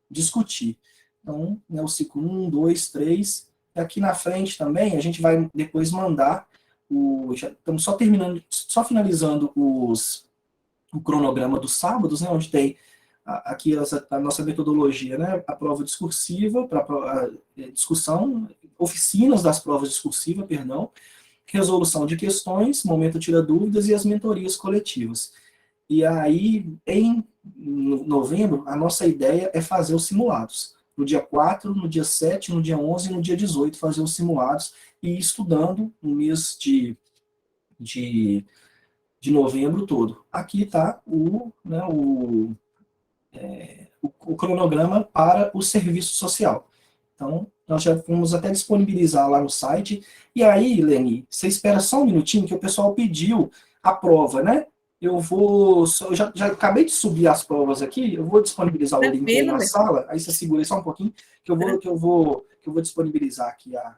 discutir. Então, né, o ciclo 1, 2, 3. E aqui na frente também, a gente vai depois mandar já estamos só finalizando o cronograma dos sábados, né, onde tem aqui a nossa metodologia, né, a prova discursiva, para discussão, oficinas das provas discursivas, perdão, resolução de questões, momento tira dúvidas e as mentorias coletivas. E aí, em novembro, a nossa ideia é fazer os simulados. No dia 4, no dia 7, no dia 11 e no dia 18, fazer os simulados e ir estudando no mês de novembro todo. Aqui está o cronograma para o serviço social. Então, nós já vamos até disponibilizar lá no site. E aí, Leni, você espera só um minutinho que o pessoal pediu a prova, né? Eu já acabei de subir as provas aqui, eu vou disponibilizar o link aí na sala, aí você segura aí só um pouquinho, que eu vou disponibilizar aqui a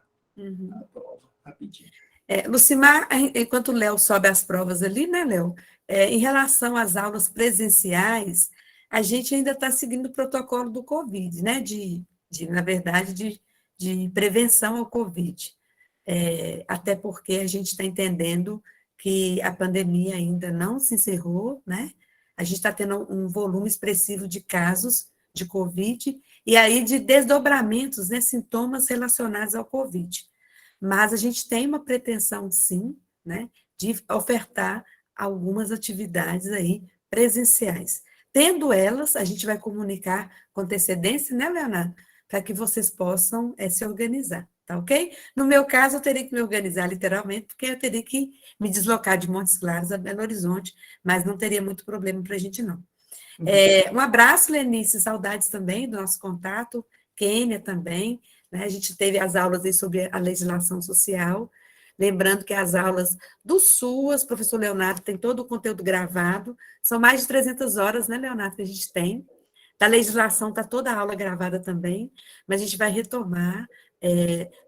prova, rapidinho. Lucimar, enquanto o Léo sobe as provas ali, né, Léo? Em relação às aulas presenciais, a gente ainda está seguindo o protocolo do Covid, né? Na verdade, de prevenção ao Covid. Até porque a gente está entendendo que a pandemia ainda não se encerrou, né? A gente está tendo um volume expressivo de casos de Covid e aí de desdobramentos, né, sintomas relacionados ao Covid. Mas a gente tem uma pretensão, sim, né, de ofertar algumas atividades aí presenciais. Tendo elas, a gente vai comunicar com antecedência, né, Leonardo? Para que vocês possam se organizar. Tá ok? No meu caso, eu teria que me organizar literalmente, porque eu teria que me deslocar de Montes Claros a Belo Horizonte, mas não teria muito problema para a gente, não. Um abraço, Lenice, saudades também do nosso contato, Kênia também, né? A gente teve as aulas aí sobre a legislação social, lembrando que as aulas do SUAS, professor Leonardo, tem todo o conteúdo gravado, são mais de 300 horas, né, Leonardo, que a gente tem. Da legislação está toda a aula gravada também, mas a gente vai retomar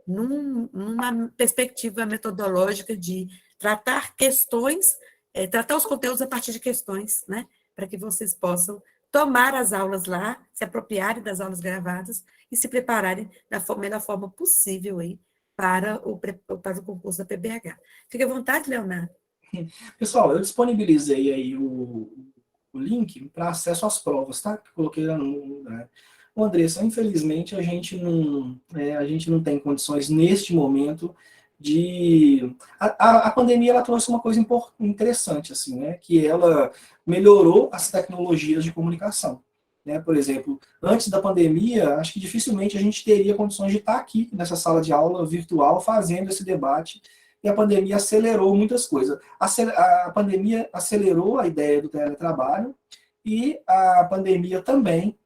numa perspectiva metodológica de tratar questões, tratar os conteúdos a partir de questões, né? Para que vocês possam tomar as aulas lá, se apropriarem das aulas gravadas e se prepararem da melhor forma possível aí para o concurso da PBH. Fique à vontade, Leonardo. Pessoal, eu disponibilizei aí o link para acesso às provas, tá? Coloquei lá no lugar. Andressa, infelizmente a gente não tem condições neste momento de... A pandemia ela trouxe uma coisa interessante, assim, né? Que ela melhorou as tecnologias de comunicação. Né? Por exemplo, antes da pandemia, acho que dificilmente a gente teria condições de estar aqui nessa sala de aula virtual fazendo esse debate, e a pandemia acelerou muitas coisas. A pandemia acelerou a ideia do teletrabalho, e a pandemia também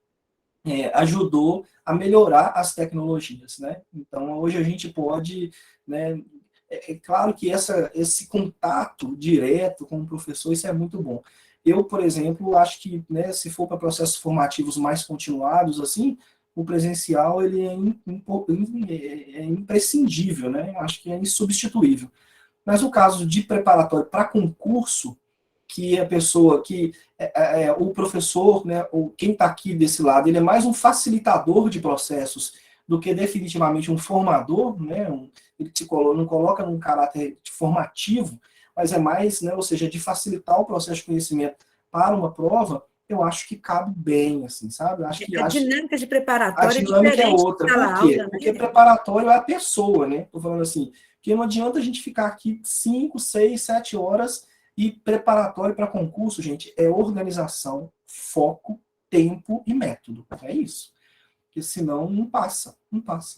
ajudou a melhorar as tecnologias, né? Então, hoje a gente pode, né, claro que esse contato direto com o professor, isso é muito bom. Eu, por exemplo, acho que, né, se for para processos formativos mais continuados, assim, o presencial ele é imprescindível, né? Acho que é insubstituível. Mas o caso de preparatório para concurso, que a pessoa, o professor, né, ou quem está aqui desse lado, ele é mais um facilitador de processos do que definitivamente um formador, né? Ele não coloca num caráter formativo, mas é mais, né, ou seja, de facilitar o processo de conhecimento para uma prova, eu acho que cabe bem, assim, sabe? Eu acho que, A dinâmica de a preparatório é dinâmica é diferente de outra. sala Por quê? aula, Porque né? preparatório é a pessoa, né? Estou falando assim, porque não adianta a gente ficar aqui 5, 6, 7 horas e preparatório para concurso, gente, é organização, foco, tempo e método. É isso. Porque senão não passa,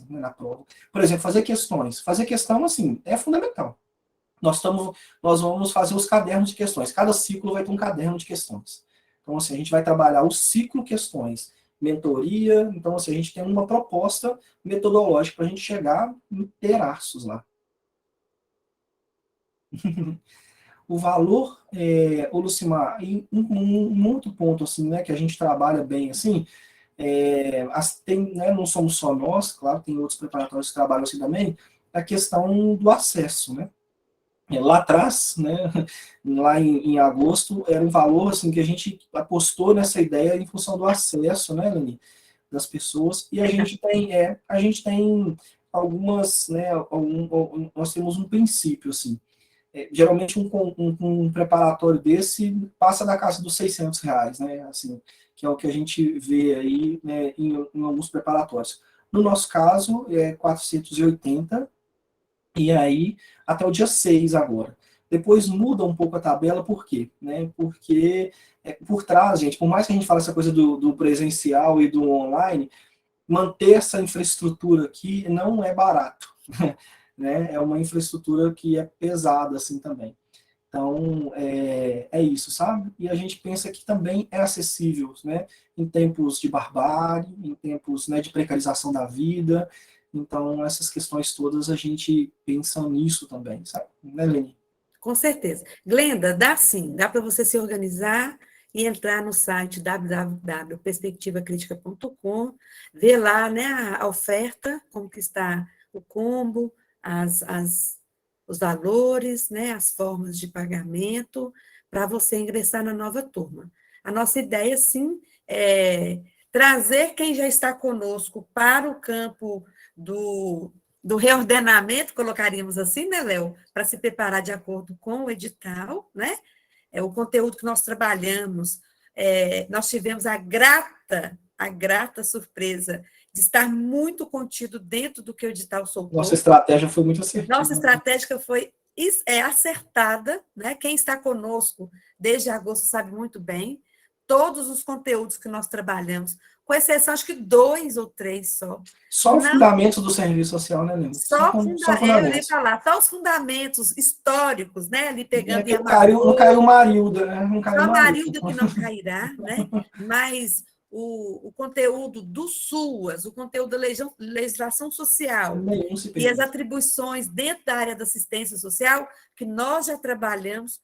né, na prova. Por exemplo, fazer questões. Fazer questão, assim, é fundamental. Nós vamos fazer os cadernos de questões. Cada ciclo vai ter um caderno de questões. Então, assim, a gente vai trabalhar o ciclo questões, mentoria. Então, assim, a gente tem uma proposta metodológica para a gente chegar inteiraços lá. O valor, ô Lucimar, e um outro ponto, assim, né, que a gente trabalha bem, assim, né, não somos só nós, claro, tem outros preparatórios que trabalham assim também, a questão do acesso, né? Lá atrás, né, lá em agosto, era um valor assim, que a gente apostou nessa ideia em função do acesso, né, Leni, das pessoas, e a gente tem algumas, né, nós temos um princípio, assim, geralmente um preparatório desse passa da casa dos R$ 600, né, assim, que é o que a gente vê aí, né, em alguns preparatórios. No nosso caso, é 480, e aí até o dia 6 agora. Depois muda um pouco a tabela, por quê? Né? Porque por trás, gente, por mais que a gente fale essa coisa do presencial e do online, manter essa infraestrutura aqui não é barato. Né? É uma infraestrutura que é pesada assim também. Então, é isso, sabe? E a gente pensa que também é acessível, né? Em tempos de barbárie, em tempos, né, de precarização da vida. Então, essas questões todas a gente pensa nisso também, sabe? Né, Leni? Com certeza. Glenda, dá sim, dá para você se organizar e entrar no site www.perspectivacritica.com, ver lá, né, a oferta, como que está o combo, os valores, né, as formas de pagamento, para você ingressar na nova turma. A nossa ideia, sim, é trazer quem já está conosco para o campo do reordenamento, colocaríamos assim, né, Léo? Para se preparar de acordo com o edital, né? O conteúdo que nós trabalhamos, nós tivemos a grata surpresa de estar muito contido dentro do que o edital Nossa soltou. estratégia foi muito Nossa assertiva. estratégia foi acertada, né? Quem está conosco desde agosto sabe muito bem. Todos os conteúdos que nós trabalhamos, com exceção, acho que 2 ou 3 só. Só o Não, fundamento do serviço social, né, Leni? Só eu ia fundamentos. falar, só os fundamentos históricos, né? Ali pegando em Não caiu Amargoso, Marilda, né? Não só caiu Marilda. Marilda que não cairá, né? Mas o conteúdo do SUAS, o conteúdo da legislação social Nenhum se e as perdeu. atribuições dentro da área da assistência social, que nós já trabalhamos,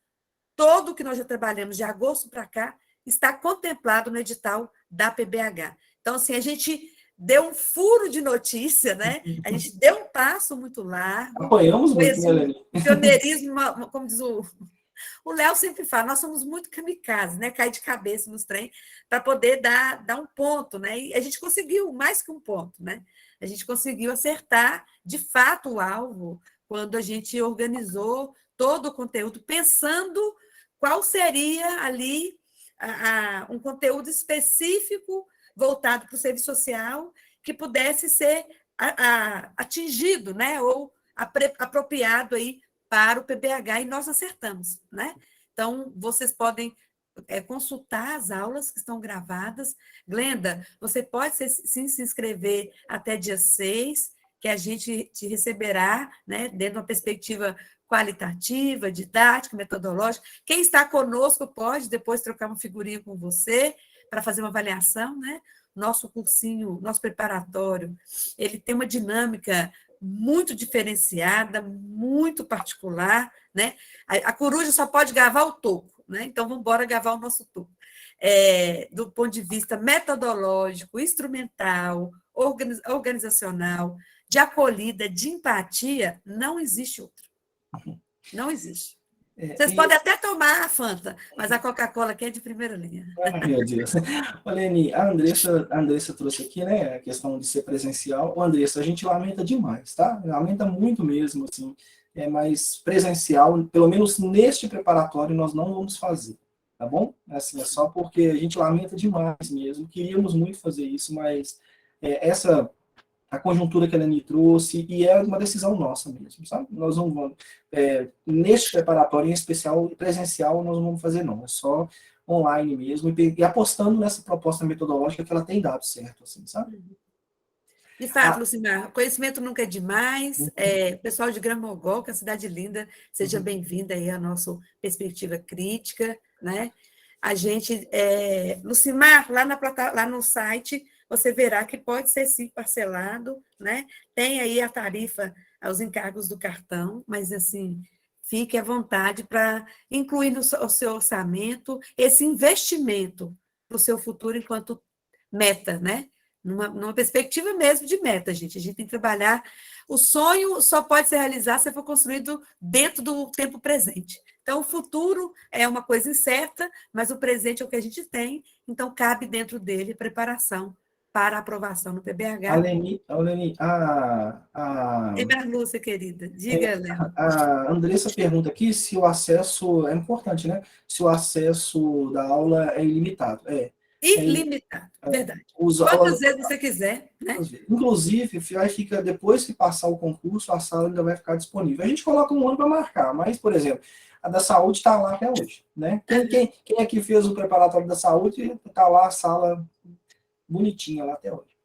todo o que nós já trabalhamos de agosto para cá, está contemplado no edital da PBH. Então, assim, a gente deu um furo de notícia, né? A gente deu um passo muito largo, Apanhamos foi muito, né, assim, um Leni? pioneirismo, como diz o Léo sempre fala, nós somos muito kamikazes, né? Cair de cabeça nos trem para poder dar um ponto, né? E a gente conseguiu mais que um ponto, né? A gente conseguiu acertar de fato o alvo quando a gente organizou todo o conteúdo, pensando qual seria ali um conteúdo específico voltado para o serviço social que pudesse ser atingido, né? Ou apropriado aí para o PBH, e nós acertamos, né? Então, vocês podem consultar as aulas que estão gravadas. Glenda, você pode sim se inscrever até dia 6, que a gente te receberá, né, dentro de uma perspectiva qualitativa, didática, metodológica. Quem está conosco pode depois trocar uma figurinha com você para fazer uma avaliação, né? Nosso cursinho, nosso preparatório, ele tem uma dinâmica muito diferenciada, muito particular, né? A coruja só pode gavar o toco, né? Então vamos embora gavar o nosso toco. Do ponto de vista metodológico, instrumental, organizacional, de acolhida, de empatia, não existe outro. Não existe. Vocês podem até tomar a Fanta, mas a Coca-Cola aqui é de primeira linha. Ai, meu Deus. Olha, Leni, a Andressa trouxe aqui, né, a questão de ser presencial. Ô, Andressa, a gente lamenta demais, tá? Lamenta muito mesmo, assim, mas presencial, pelo menos neste preparatório, nós não vamos fazer, tá bom? Assim, é só porque a gente lamenta demais mesmo. Queríamos muito fazer isso, mas a conjuntura que a Leni trouxe, e é uma decisão nossa mesmo, sabe? Nós não vamos, neste preparatório em especial, presencial, nós não vamos fazer não, é só online mesmo, e apostando nessa proposta metodológica que ela tem dado certo, assim, sabe? De fato, Lucimar, conhecimento nunca é demais. Pessoal de Gramogol, que é uma cidade linda, seja bem-vinda aí à nossa perspectiva crítica, né? A gente, Lucimar, lá no site, você verá que pode ser sim parcelado, né? Tem aí a tarifa, os encargos do cartão, mas assim, fique à vontade para incluir no seu orçamento esse investimento para o seu futuro enquanto meta, né? Numa perspectiva mesmo de meta, gente. A gente tem que trabalhar. O sonho só pode ser realizado se for construído dentro do tempo presente. Então, o futuro é uma coisa incerta, mas o presente é o que a gente tem, então cabe dentro dele preparação para aprovação no PBH. Leni, Lúcia, querida, diga, Léo. a Andressa pergunta aqui se o acesso, é importante, né? Se o acesso da aula é ilimitado. Ilimitado, verdade. Quantas vezes você quiser, né? Inclusive, aí fica, depois que passar o concurso, a sala ainda vai ficar disponível. A gente coloca um ano para marcar, mas, por exemplo, a da saúde está lá até hoje, né? Quem aqui fez o preparatório da saúde, está lá a sala bonitinha lá até hoje.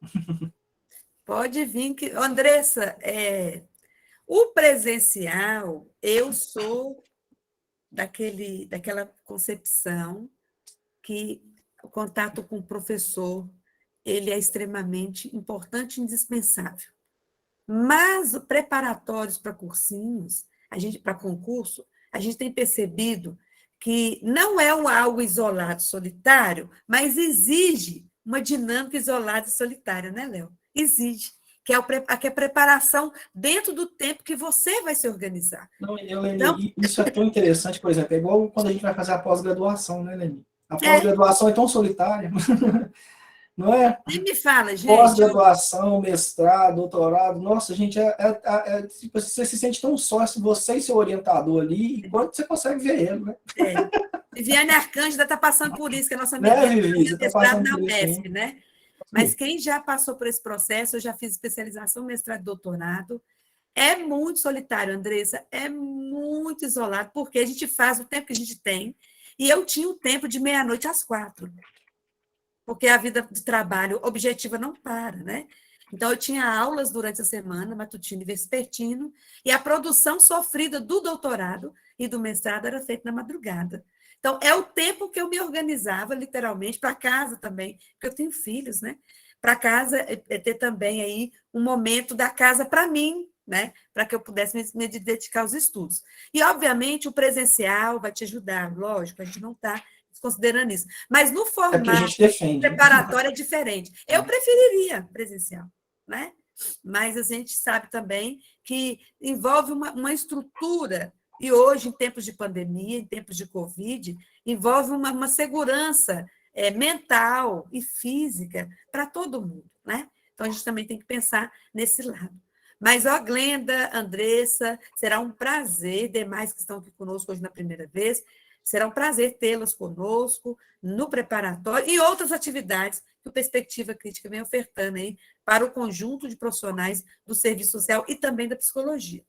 Pode vir que... Andressa, o presencial, eu sou daquela concepção que o contato com o professor, ele é extremamente importante e indispensável. Mas preparatórios para cursinhos, para concurso, a gente tem percebido que não é algo isolado, solitário, mas exige uma dinâmica isolada e solitária, né, Léo? Exige, que é a preparação dentro do tempo que você vai se organizar. Não, Leni, isso é tão interessante, por exemplo, é igual quando a gente vai fazer a pós-graduação, né, Leni? A pós-graduação é tão solitária, não é? Nem me fala, gente. Pós-graduação, mestrado, doutorado, nossa, gente, tipo, você se sente tão só, você e seu orientador ali, enquanto você consegue ver ele, né? Viviane Arcângela está passando por isso, que a nossa amiga está passando na UESP, né? Mas quem já passou por esse processo, eu já fiz especialização, mestrado e doutorado, é muito solitário, Andressa, é muito isolado, porque a gente faz o tempo que a gente tem, e eu tinha o tempo de 12h às 4h, porque a vida de trabalho objetiva não para, né? Então, eu tinha aulas durante a semana, matutino e vespertino, e a produção sofrida do doutorado e do mestrado era feita na madrugada. Então, é o tempo que eu me organizava, literalmente, para casa também, porque eu tenho filhos, né? Para casa, ter também aí um momento da casa para mim, né? Para que eu pudesse me dedicar aos estudos. E, obviamente, o presencial vai te ajudar, lógico, a gente não está considerando isso. Mas no formato preparatório é diferente. Eu preferiria presencial, né? Mas a gente sabe também que envolve uma estrutura. E hoje, em tempos de pandemia, em tempos de Covid, envolve uma segurança mental e física para todo mundo, né? Então, a gente também tem que pensar nesse lado. Mas, Glenda, Andressa, será um prazer, demais que estão aqui conosco hoje na primeira vez, será um prazer tê-las conosco no preparatório e outras atividades que o Perspectiva Crítica vem ofertando aí para o conjunto de profissionais do serviço social e também da psicologia.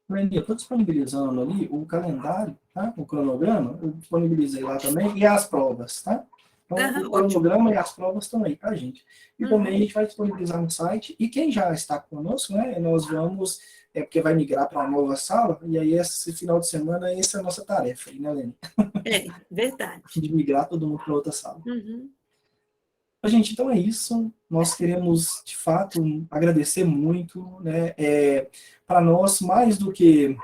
Eu estou disponibilizando ali o calendário, tá? O cronograma, eu disponibilizei lá também, e as provas, tá? Então, o cronograma e as provas estão aí, tá, gente? E também a gente vai disponibilizar no site, e quem já está conosco, né, nós vamos, porque vai migrar para uma nova sala, e aí esse final de semana, essa é a nossa tarefa aí, né, Leni? Verdade. De migrar todo mundo para outra sala. Gente, então é isso. Nós queremos, de fato, agradecer muito, né? Para nós, mais do que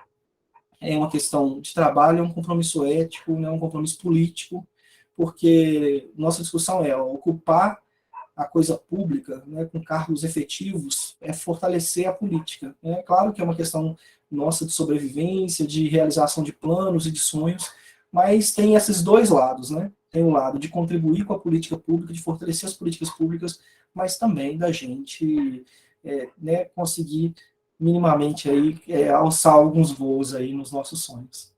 uma questão de trabalho, é um compromisso ético, né? Um compromisso político, porque nossa discussão é ocupar a coisa pública, né? Com cargos efetivos é fortalecer a política. É claro que é uma questão nossa de sobrevivência, de realização de planos e de sonhos, mas tem esses dois lados, né? Tem o lado de contribuir com a política pública, de fortalecer as políticas públicas, mas também da gente né, conseguir minimamente aí, alçar alguns voos aí nos nossos sonhos.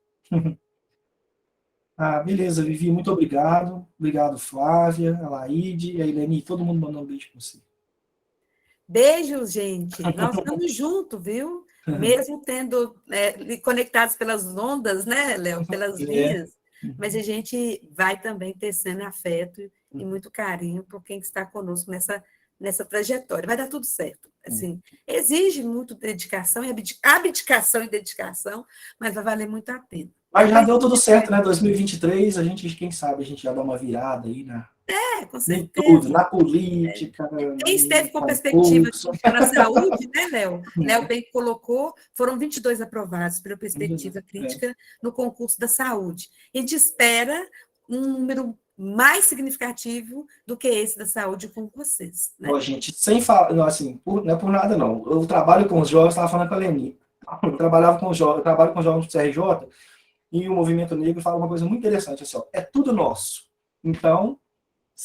Ah, beleza, Vivi, muito obrigado. Obrigado, Flávia, a Laíde, a Helene, todo mundo mandando um beijo para você. Beijos, gente. Nós estamos juntos, viu? Mesmo tendo conectados pelas ondas, né, Léo? Pelas vias, mas a gente vai também tecendo afeto e muito carinho por quem está conosco nessa trajetória. Vai dar tudo certo. Assim, exige muito dedicação, abdicação e dedicação, mas vai valer muito a pena. Mas já deu tudo certo, né? 2023, a gente, quem sabe, a gente já dá uma virada aí, né? Com Em certeza. tudo, na política. Quem esteve com perspectiva na saúde, né, Léo? Léo bem colocou, foram 22 aprovados pela perspectiva crítica no concurso da saúde. E a gente espera um número mais significativo do que esse da saúde com vocês. Né? Ó, gente, sem falar, não, assim, não é por nada, não. Eu trabalho com os jovens, estava falando com a Leni. Eu trabalho com os jovens do CRJ, e o movimento negro fala uma coisa muito interessante, assim, ó, é tudo nosso. Então,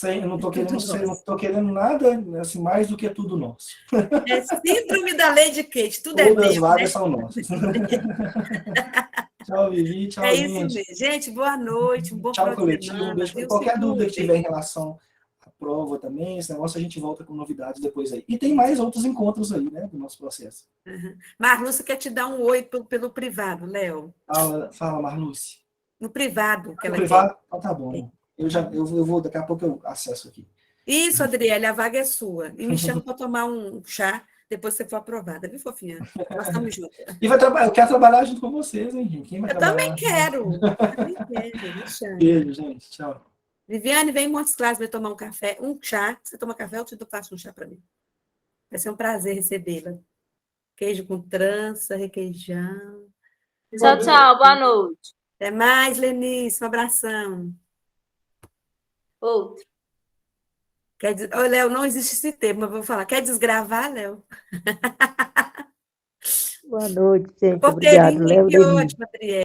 eu não estou querendo nada assim, mais do que tudo nosso. É síndrome da Lady Kate, tudo Todas é meu. As vagas são nossas. Tchau, Vivi, tchau, gente. Gente. Isso mesmo. Gente, boa noite, um bom Tchau, coletivo. Um beijo. Qualquer dúvida que tiver em relação à prova também, esse negócio a gente volta com novidades depois aí. E tem mais outros encontros aí, né, do nosso processo. Marlúcia quer te dar um oi pelo privado, Léo. Fala, Marlúcia. No privado. Que no ela privado? Quer. Então tá bom. Eu vou, daqui a pouco eu acesso aqui. Isso, Adriele, a vaga é sua. E me chama para tomar um chá depois que você for aprovada, viu, fofinha? Nós estamos juntos. E eu quero trabalhar junto com vocês, hein, gente? Quem vai trabalhar? Também quero. Me chama. Beijo, gente. Tchau. Viviane, vem em Montes Claros para tomar um café, um chá. Você toma café, eu te faço um chá para mim. Vai ser um prazer recebê-la. Queijo com trança, requeijão. Tchau, tchau. Boa noite. Até mais, Lenice. Um abração. Outro. Léo, não existe esse termo, mas vou falar. Quer desgravar, Léo? Boa noite, gente. Obrigado, Léo. Que ótimo, Adriele.